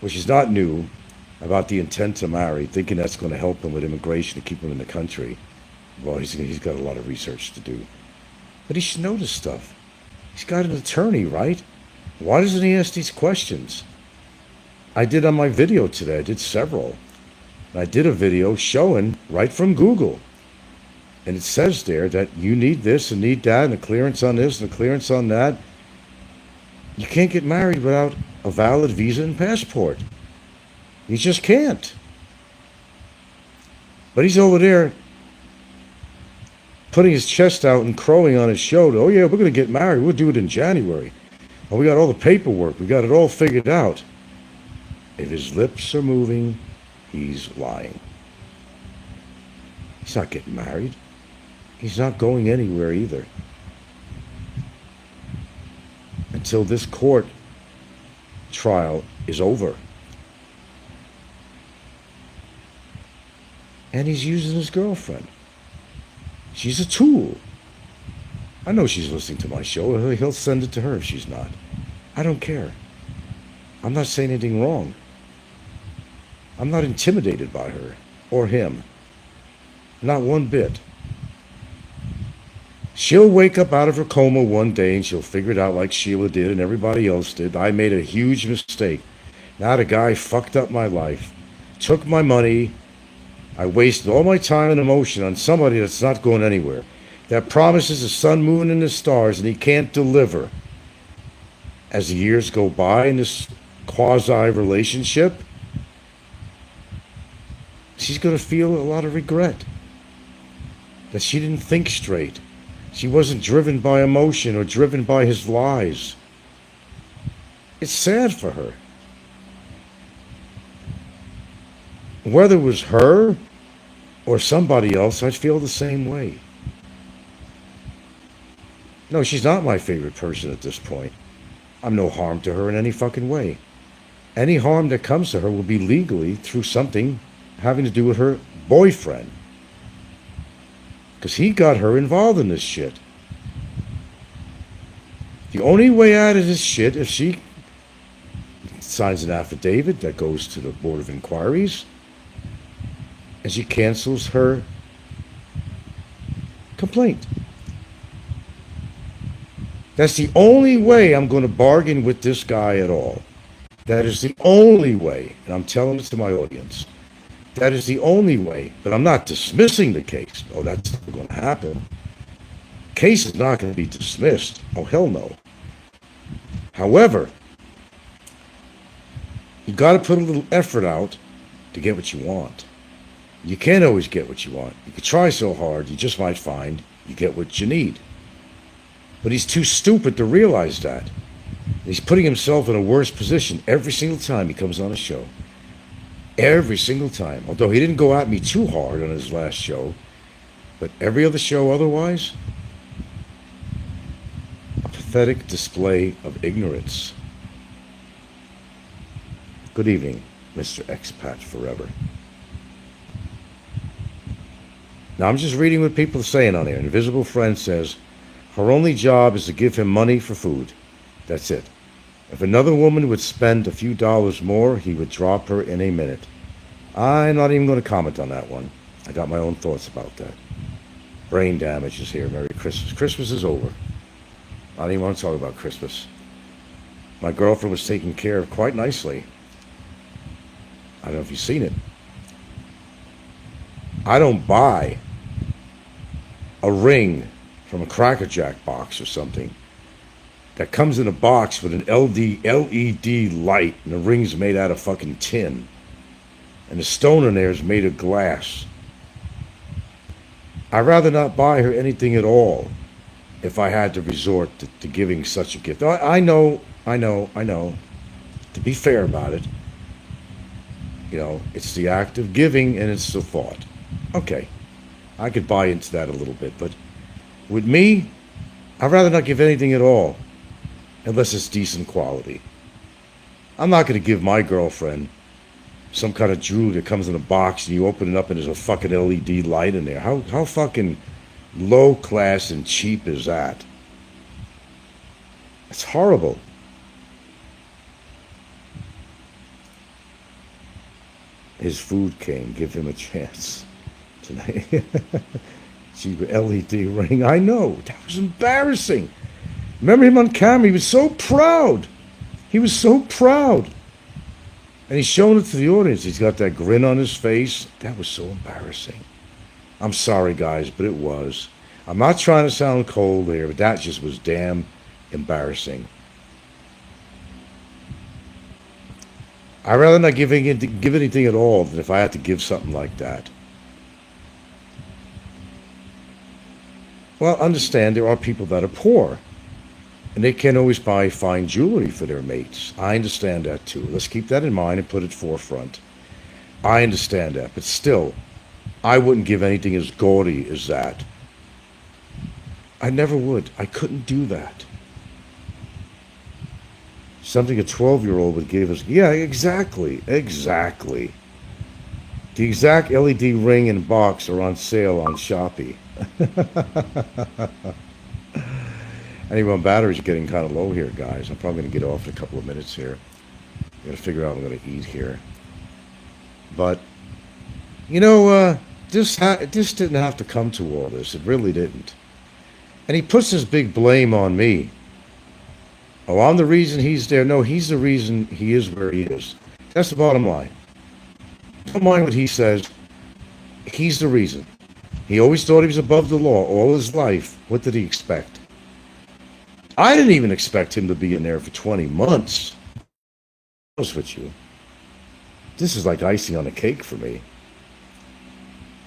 which is not new, about the intent to marry, thinking that's going to help him with immigration to keep him in the country. Well, he's got a lot of research to do. But he should know this stuff. He's got an attorney, right? Why doesn't he ask these questions? I did on my video today. I did several. And I did a video showing right from Google. And it says there that you need this and need that and a clearance on this and a clearance on that. You can't get married without a valid visa and passport. You just can't. But he's over there putting his chest out and crowing on his shoulder. Oh yeah, we're going to get married. We'll do it in January. Oh, we got all the paperwork. We got it all figured out. If his lips are moving, he's lying. He's not getting married. He's not going anywhere either. Until this court trial is over. And he's using his girlfriend. She's a tool. I know she's listening to my show. He'll send it to her if she's not. I don't care. I'm not saying anything wrong. I'm not intimidated by her or him. Not one bit. She'll wake up out of her coma one day and she'll figure it out like Sheila did and everybody else did. I made a huge mistake. Now the guy fucked up my life, took my money. I wasted all my time and emotion on somebody that's not going anywhere, that promises the sun, moon, and the stars, and he can't deliver. As the years go by in this quasi-relationship, she's going to feel a lot of regret that she didn't think straight. She wasn't driven by emotion or driven by his lies. It's sad for her. Whether it was her or somebody else, I'd feel the same way. No, she's not my favorite person at this point. I'm no harm to her in any fucking way. Any harm that comes to her will be legally through something having to do with her boyfriend. Because he got her involved in this shit. The only way out of this shit, if she signs an affidavit that goes to the Board of Inquiries, and she cancels her complaint. That's the only way I'm going to bargain with this guy at all. That is the only way, and I'm telling this to my audience. That is the only way, but I'm not dismissing the case. Oh, that's not going to happen. Case is not going to be dismissed. Oh, hell no. However, you got to put a little effort out to get what you want. You can't always get what you want. You can try so hard, you just might find you get what you need. But he's too stupid to realize that. He's putting himself in a worse position every single time he comes on a show. Every single time. Although he didn't go at me too hard on his last show, but every other show otherwise, a pathetic display of ignorance. Good evening, Mr. Expat Forever. Now I'm just reading what people are saying on here. Invisible Friend says, her only job is to give him money for food. That's it. If another woman would spend a few dollars more, he would drop her in a minute. I'm not even going to comment on that one. I got my own thoughts about that. Brain damage is here. Merry Christmas. Christmas is over. I don't even want to talk about Christmas. My girlfriend was taken care of quite nicely. I don't know if you've seen it. I don't buy a ring from a Cracker Jack box or something that comes in a box with an LED light, and the ring's made out of fucking tin, and the stone in there is made of glass. I'd rather not buy her anything at all if I had to resort to giving such a gift. I know. To be fair about it, You know, it's the act of giving and it's the thought. Okay, I could buy into that a little bit, but with me, I'd rather not give anything at all unless it's decent quality. I'm not going to give my girlfriend some kind of jewelry that comes in a box and you open it up and there's a fucking LED light in there. How fucking low class and cheap is that? It's horrible. His food came. Give him a chance tonight. Cheap LED ring. I know. That was embarrassing. Remember him on camera? He was so proud. He was so proud. And he's showing it to the audience. He's got that grin on his face. That was so embarrassing. I'm sorry, guys, but it was. I'm not trying to sound cold here, but that just was damn embarrassing. I'd rather not give anything at all than if I had to give something like that. Well, understand there are people that are poor, and they can't always buy fine jewelry for their mates. I understand that too. Let's keep that in mind and put it forefront. I understand that, but still, I wouldn't give anything as gaudy as that. I never would. I couldn't do that. Something a 12-year-old would give us. Yeah, exactly. Exactly. The exact LED ring and box are on sale on Shopee. Anyway, my battery's getting kind of low here, guys. I'm probably going to get off in a couple of minutes here. I got to figure out what I'm going to eat here. But, you know, this didn't have to come to all this. It really didn't. And he puts this big blame on me. Oh, I'm the reason he's there. No, he's the reason he is where he is. That's the bottom line. Don't mind what he says. He's the reason. He always thought he was above the law all his life. What did he expect? I didn't even expect him to be in there for 20 months. To be honest with you. This is like icing on a cake for me.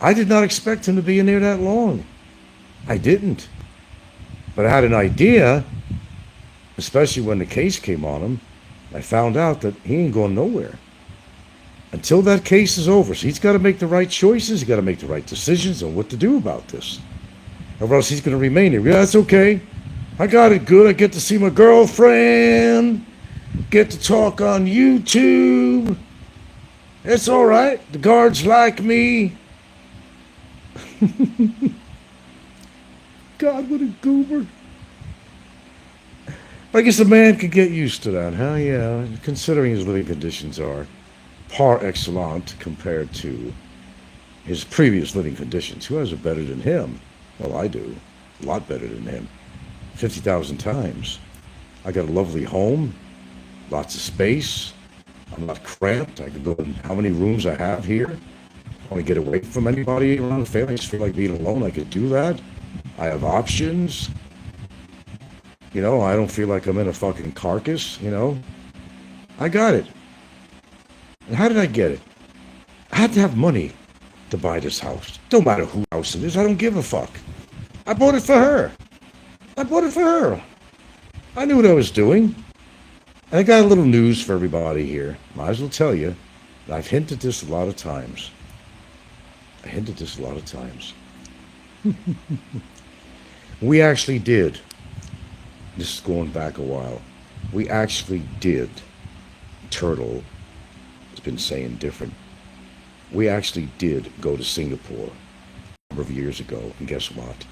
I did not expect him to be in there that long. I didn't. But I had an idea, especially when the case came on him. I found out that he ain't going nowhere until that case is over. So he's got to make the right choices. He's got to make the right decisions on what to do about this. Or else he's going to remain here. Yeah, that's okay. I got it good. I get to see my girlfriend. Get to talk on YouTube. It's all right. The guards like me. God, what a goober. I guess a man could get used to that, huh? Yeah, considering his living conditions are par excellent compared to his previous living conditions. Who has it better than him? Well, I do. A lot better than him. 50,000 times. I got a lovely home, lots of space. I'm not cramped. I can go in how many rooms I have here. I want to get away from anybody around the family. I just feel like being alone. I could do that. I have options. You know, I don't feel like I'm in a fucking carcass, you know. I got it. And how did I get it? I had to have money to buy this house. Don't matter whose house it is. I don't give a fuck. I bought it for her. I bought it for her. I knew what I was doing. And I got a little news for everybody here. Might as well tell you. I've hinted this a lot of times. We actually did. This is going back a while. We actually did. Turtle has been saying different. We actually did go to Singapore a number of years ago. And guess what?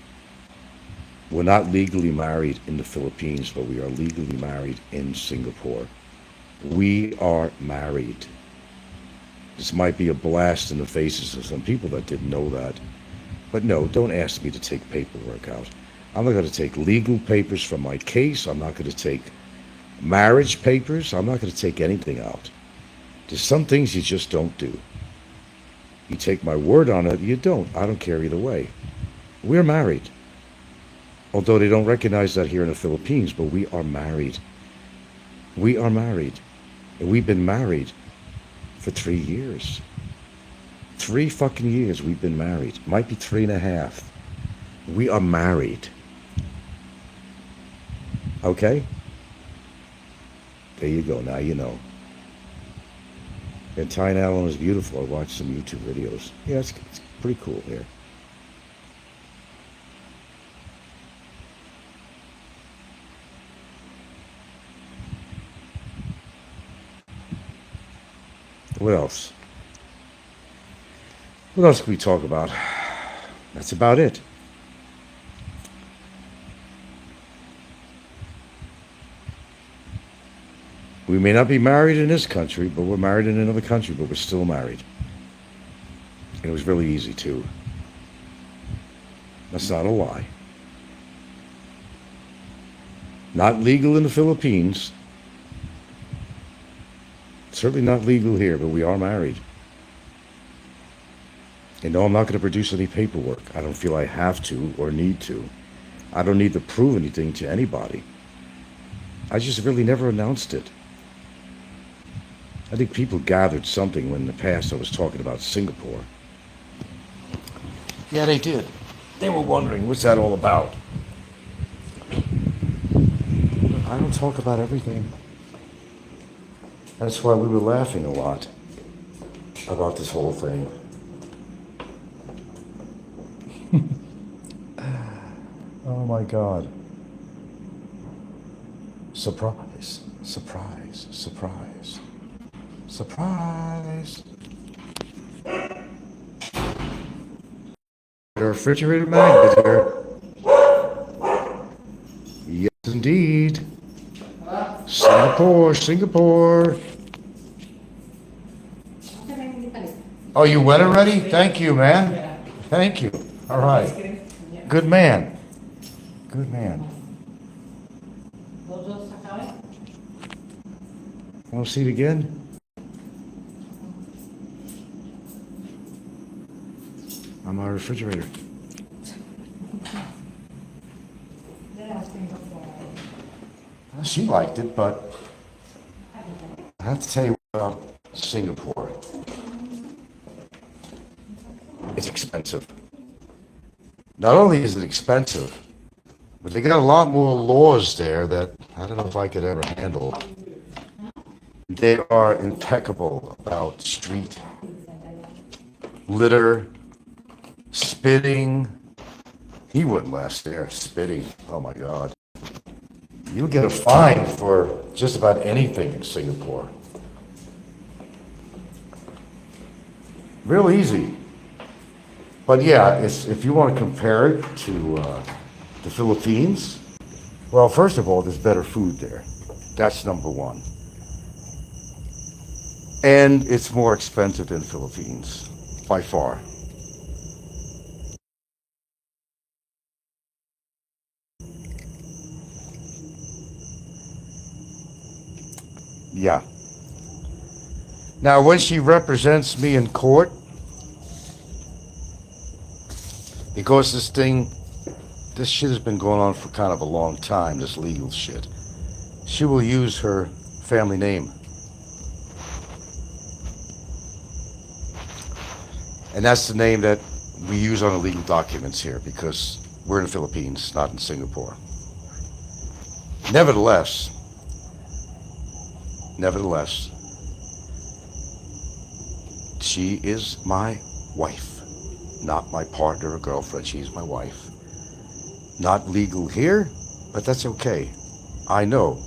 We're not legally married in the Philippines, but we are legally married in Singapore. We are married. This might be a blast in the faces of some people that didn't know that. But no, don't ask me to take paperwork out. I'm not going to take legal papers from my case. I'm not going to take marriage papers. I'm not going to take anything out. There's some things you just don't do. You take my word on it, you don't. I don't care either way. We're married. Although they don't recognize that here in the Philippines, but we are married. We are married. And we've been married for 3 years. 3 fucking years we've been married. Might be 3.5. We are married. Okay? There you go. Now you know. And Tyne Allen is beautiful. I watched some YouTube videos. Yeah, it's pretty cool here. What else? What else can we talk about? That's about it. We may not be married in this country, but we're married in another country, but we're still married. And it was really easy, too. That's not a lie. Not legal in the Philippines. Certainly not legal here, but we are married. And no, I'm not going to produce any paperwork. I don't feel I have to or need to. I don't need to prove anything to anybody. I just really never announced it. I think people gathered something when in the past I was talking about Singapore. Yeah, they did. They were wondering, what's that all about? I don't talk about everything. That's why we were laughing a lot about this whole thing. Oh my God. Surprise, surprise, surprise, surprise. The refrigerator magnet here. Yes, indeed. Singapore, Singapore. Oh, you went already? Thank you, man. Thank you. All right. Good man. Good man. Want to see it again? On my refrigerator. She liked it, but I have to tell you about Singapore. It's expensive. Not only is it expensive, but they got a lot more laws there that I don't know if I could ever handle. They are impeccable about street litter, spitting. He wouldn't last there. Spitting. Oh my God. You'll get a fine for just about anything in Singapore. Real easy. But yeah, if you want to compare it to the Philippines, well, first of all, there's better food there. That's number one. And it's more expensive than the Philippines, by far. Yeah. Now, when she represents me in court, because this shit has been going on for kind of a long time, this legal shit, she will use her family name. And that's the name that we use on the legal documents here because we're in the Philippines, not in Singapore. Nevertheless, she is my wife, not my partner or girlfriend. She's my wife. Not legal here, but that's okay. I know.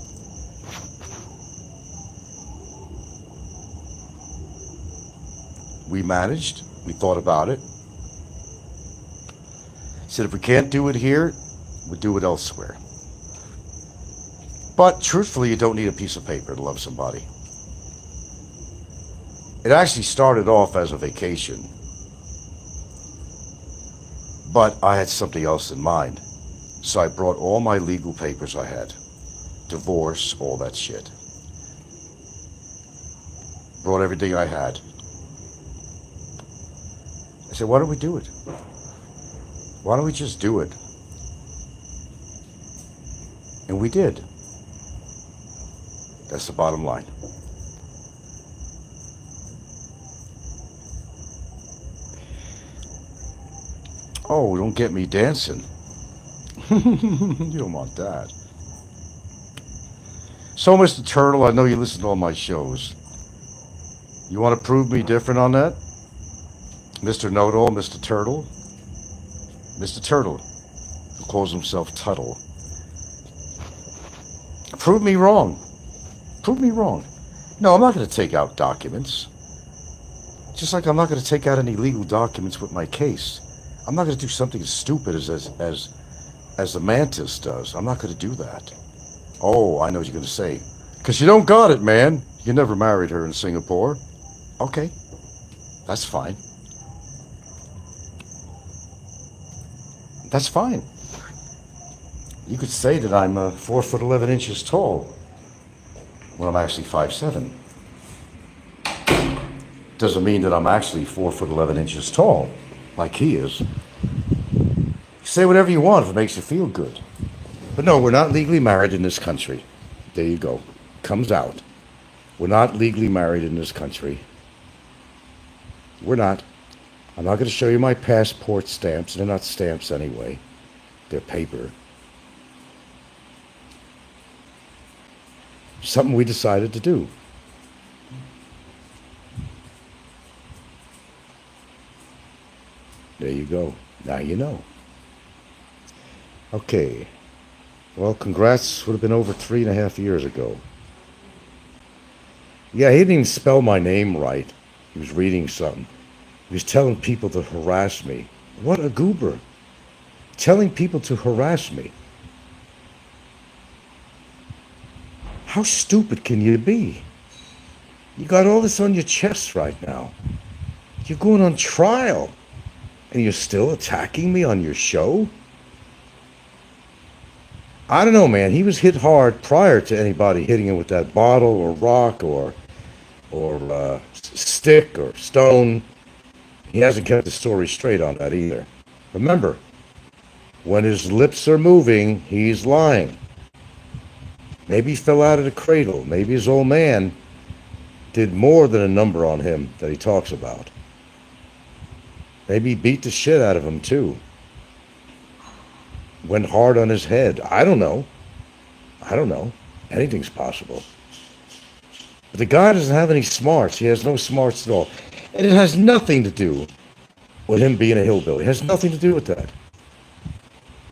We managed. We thought about it. Said if we can't do it here, we'll do it elsewhere. But truthfully, you don't need a piece of paper to love somebody. It actually started off as a vacation. But I had something else in mind. So I brought all my legal papers I had. Divorce, all that shit. Brought everything I had. I said, why don't we do it? Why don't we just do it? And we did. That's the bottom line. Oh, don't get me dancing. You don't want that. So, Mr. Turtle, I know you listen to all my shows. You want to prove me different on that? Mr. Know-It-All, Mr. Turtle? Mr. Turtle, who calls himself Tuttle. Prove me wrong. Prove me wrong. No, I'm not going to take out documents. Just like I'm not going to take out any legal documents with my case. I'm not going to do something as stupid as the Mantis does. I'm not going to do that. Oh, I know what you're going to say. Because you don't got it, man. You never married her in Singapore. Okay, that's fine. That's fine. You could say that I'm 4 foot 11 inches tall when I'm actually 5'7". Doesn't mean that I'm actually 4 foot 11 inches tall, like he is. Say whatever you want if it makes you feel good. But no, we're not legally married in this country. There you go. Comes out. We're not legally married in this country. We're not. I'm not going to show you my passport stamps. They're not stamps anyway. They're paper. Something we decided to do. There you go. Now you know. Okay. Well, congrats. Would have been over 3.5 years ago. Yeah, he didn't even spell my name right. He was reading something. He was telling people to harass me. What a goober. Telling people to harass me. How stupid can you be? You got all this on your chest right now. You're going on trial. And you're still attacking me on your show? I don't know, man. He was hit hard prior to anybody hitting him with that bottle or rock or stick or stone. He hasn't kept the story straight on that either. Remember, when his lips are moving, he's lying. Maybe he fell out of the cradle. Maybe his old man did more than a number on him that he talks about. Maybe he beat the shit out of him too. Went hard on his head. I don't know. Anything's possible. But the guy doesn't have any smarts. He has no smarts at all. And it has nothing to do with him being a hillbilly. It has nothing to do with that.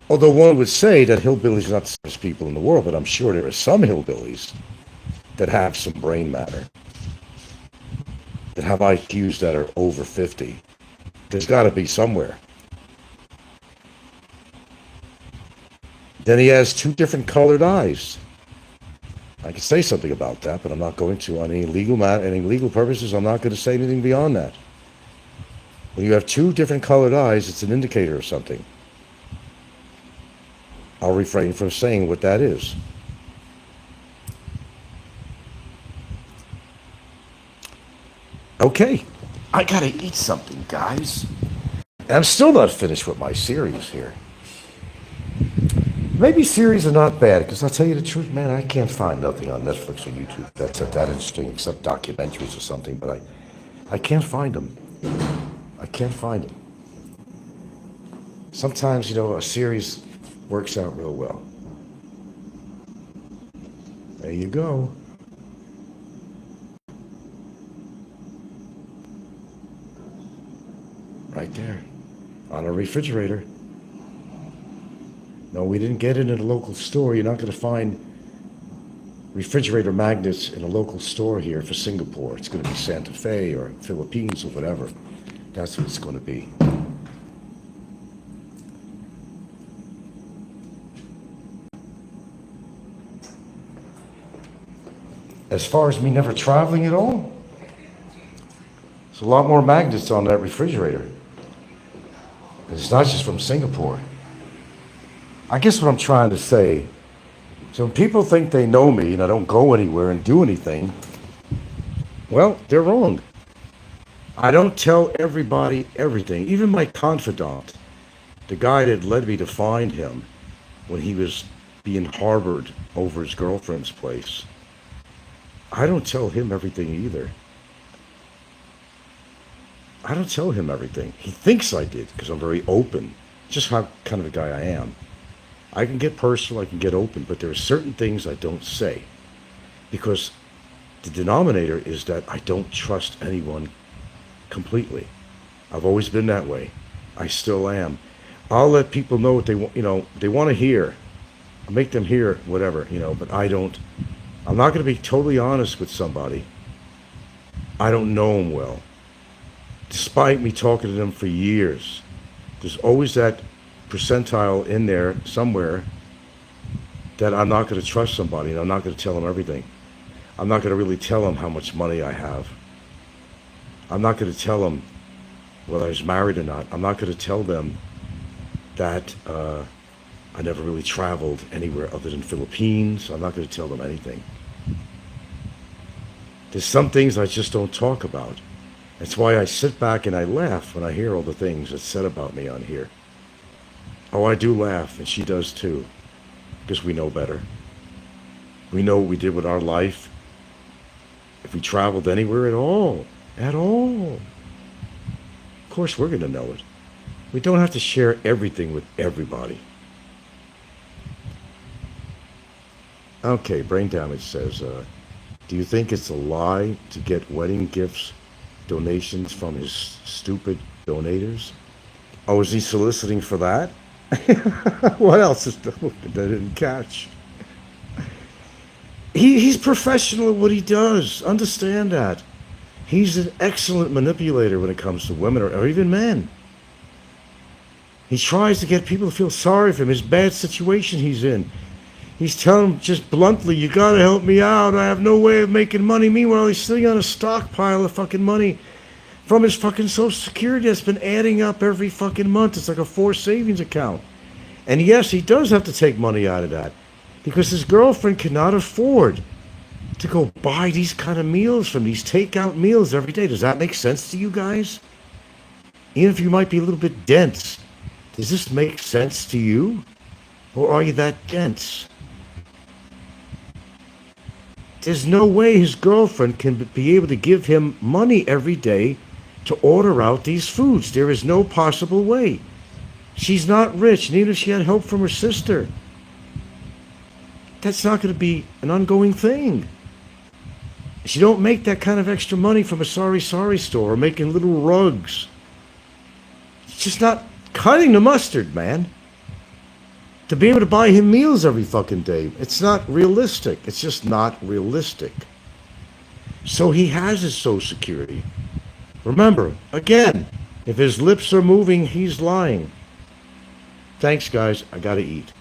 Although one would say that hillbillies are not the smartest people in the world, but I'm sure there are some hillbillies that have some brain matter, that have IQs that are over 50. There's got to be somewhere. Then he has 2 different colored eyes. I could say something about that, but I'm not going to. On any legal purposes, I'm not going to say anything beyond that. When you have 2 different colored eyes, it's an indicator of something. I'll refrain from saying what that is. Okay, I gotta eat something, guys. And I'm still not finished with my series here. Maybe series are not bad, because I'll tell you the truth, man, I can't find nothing on Netflix or YouTube that's that interesting, except documentaries or something, but I can't find them. I can't find them. Sometimes, a series works out real well. There you go. Right there, on a refrigerator. No, we didn't get it in a local store. You're not going to find refrigerator magnets in a local store here for Singapore. It's going to be Santa Fe or Philippines or whatever. That's what it's going to be. As far as me never traveling at all, there's a lot more magnets on that refrigerator. It's not just from Singapore. I guess what I'm trying to say, so when people think they know me and I don't go anywhere and do anything, well, they're wrong. I don't tell everybody everything. Even my confidant, the guy that led me to find him when he was being harbored over his girlfriend's place, I don't tell him everything either. I don't tell him everything. He thinks I did because I'm very open. Just how kind of a guy I am. I can get personal, I can get open, but there are certain things I don't say because The denominator is that I don't trust anyone completely. I've always been that way. I still am. I'll let people know what they want, they want to hear. I'll make them hear whatever, but I don't. I'm not going to be totally honest with somebody. I don't know them well. Despite me talking to them for years, there's always that percentile in there somewhere that I'm not going to trust somebody and I'm not going to tell them everything. I'm not going to really tell them how much money I have. I'm not going to tell them whether I was married or not. I'm not going to tell them that I never really traveled anywhere other than Philippines. I'm not going to tell them anything. There's some things I just don't talk about. That's why I sit back and I laugh when I hear all the things that's said about me on here. Oh, I do laugh, and she does too, because we know better. We know what we did with our life. If we traveled anywhere at all. Of course, we're going to know it. We don't have to share everything with everybody. Okay, Brain Damage says, do you think it's a lie to get wedding gifts, donations from his stupid donators? Oh, is he soliciting for that? What else is that I didn't catch? He's professional at what he does. Understand that. He's an excellent manipulator when it comes to women or even men. He tries to get people to feel sorry for him, his bad situation he's in. He's telling them just bluntly, you gotta help me out. I have no way of making money. Meanwhile, he's sitting on a stockpile of fucking money from his fucking Social Security that's been adding up every fucking month. It's like a forced savings account. And yes, he does have to take money out of that because his girlfriend cannot afford to go buy these kind of meals from these takeout meals every day. Does that make sense to you guys? Even if you might be a little bit dense, does this make sense to you? Or are you that dense? There's no way his girlfriend can be able to give him money every day to order out these foods. There is no possible way. She's not rich, and even if she had help from her sister, that's not going to be an ongoing thing. She don't make that kind of extra money from a sorry store or making little rugs. It's just not cutting the mustard, man. To be able to buy him meals every fucking day, it's not realistic. It's just not realistic. So he has his Social Security. Remember, again, if his lips are moving, he's lying. Thanks, guys. I gotta eat.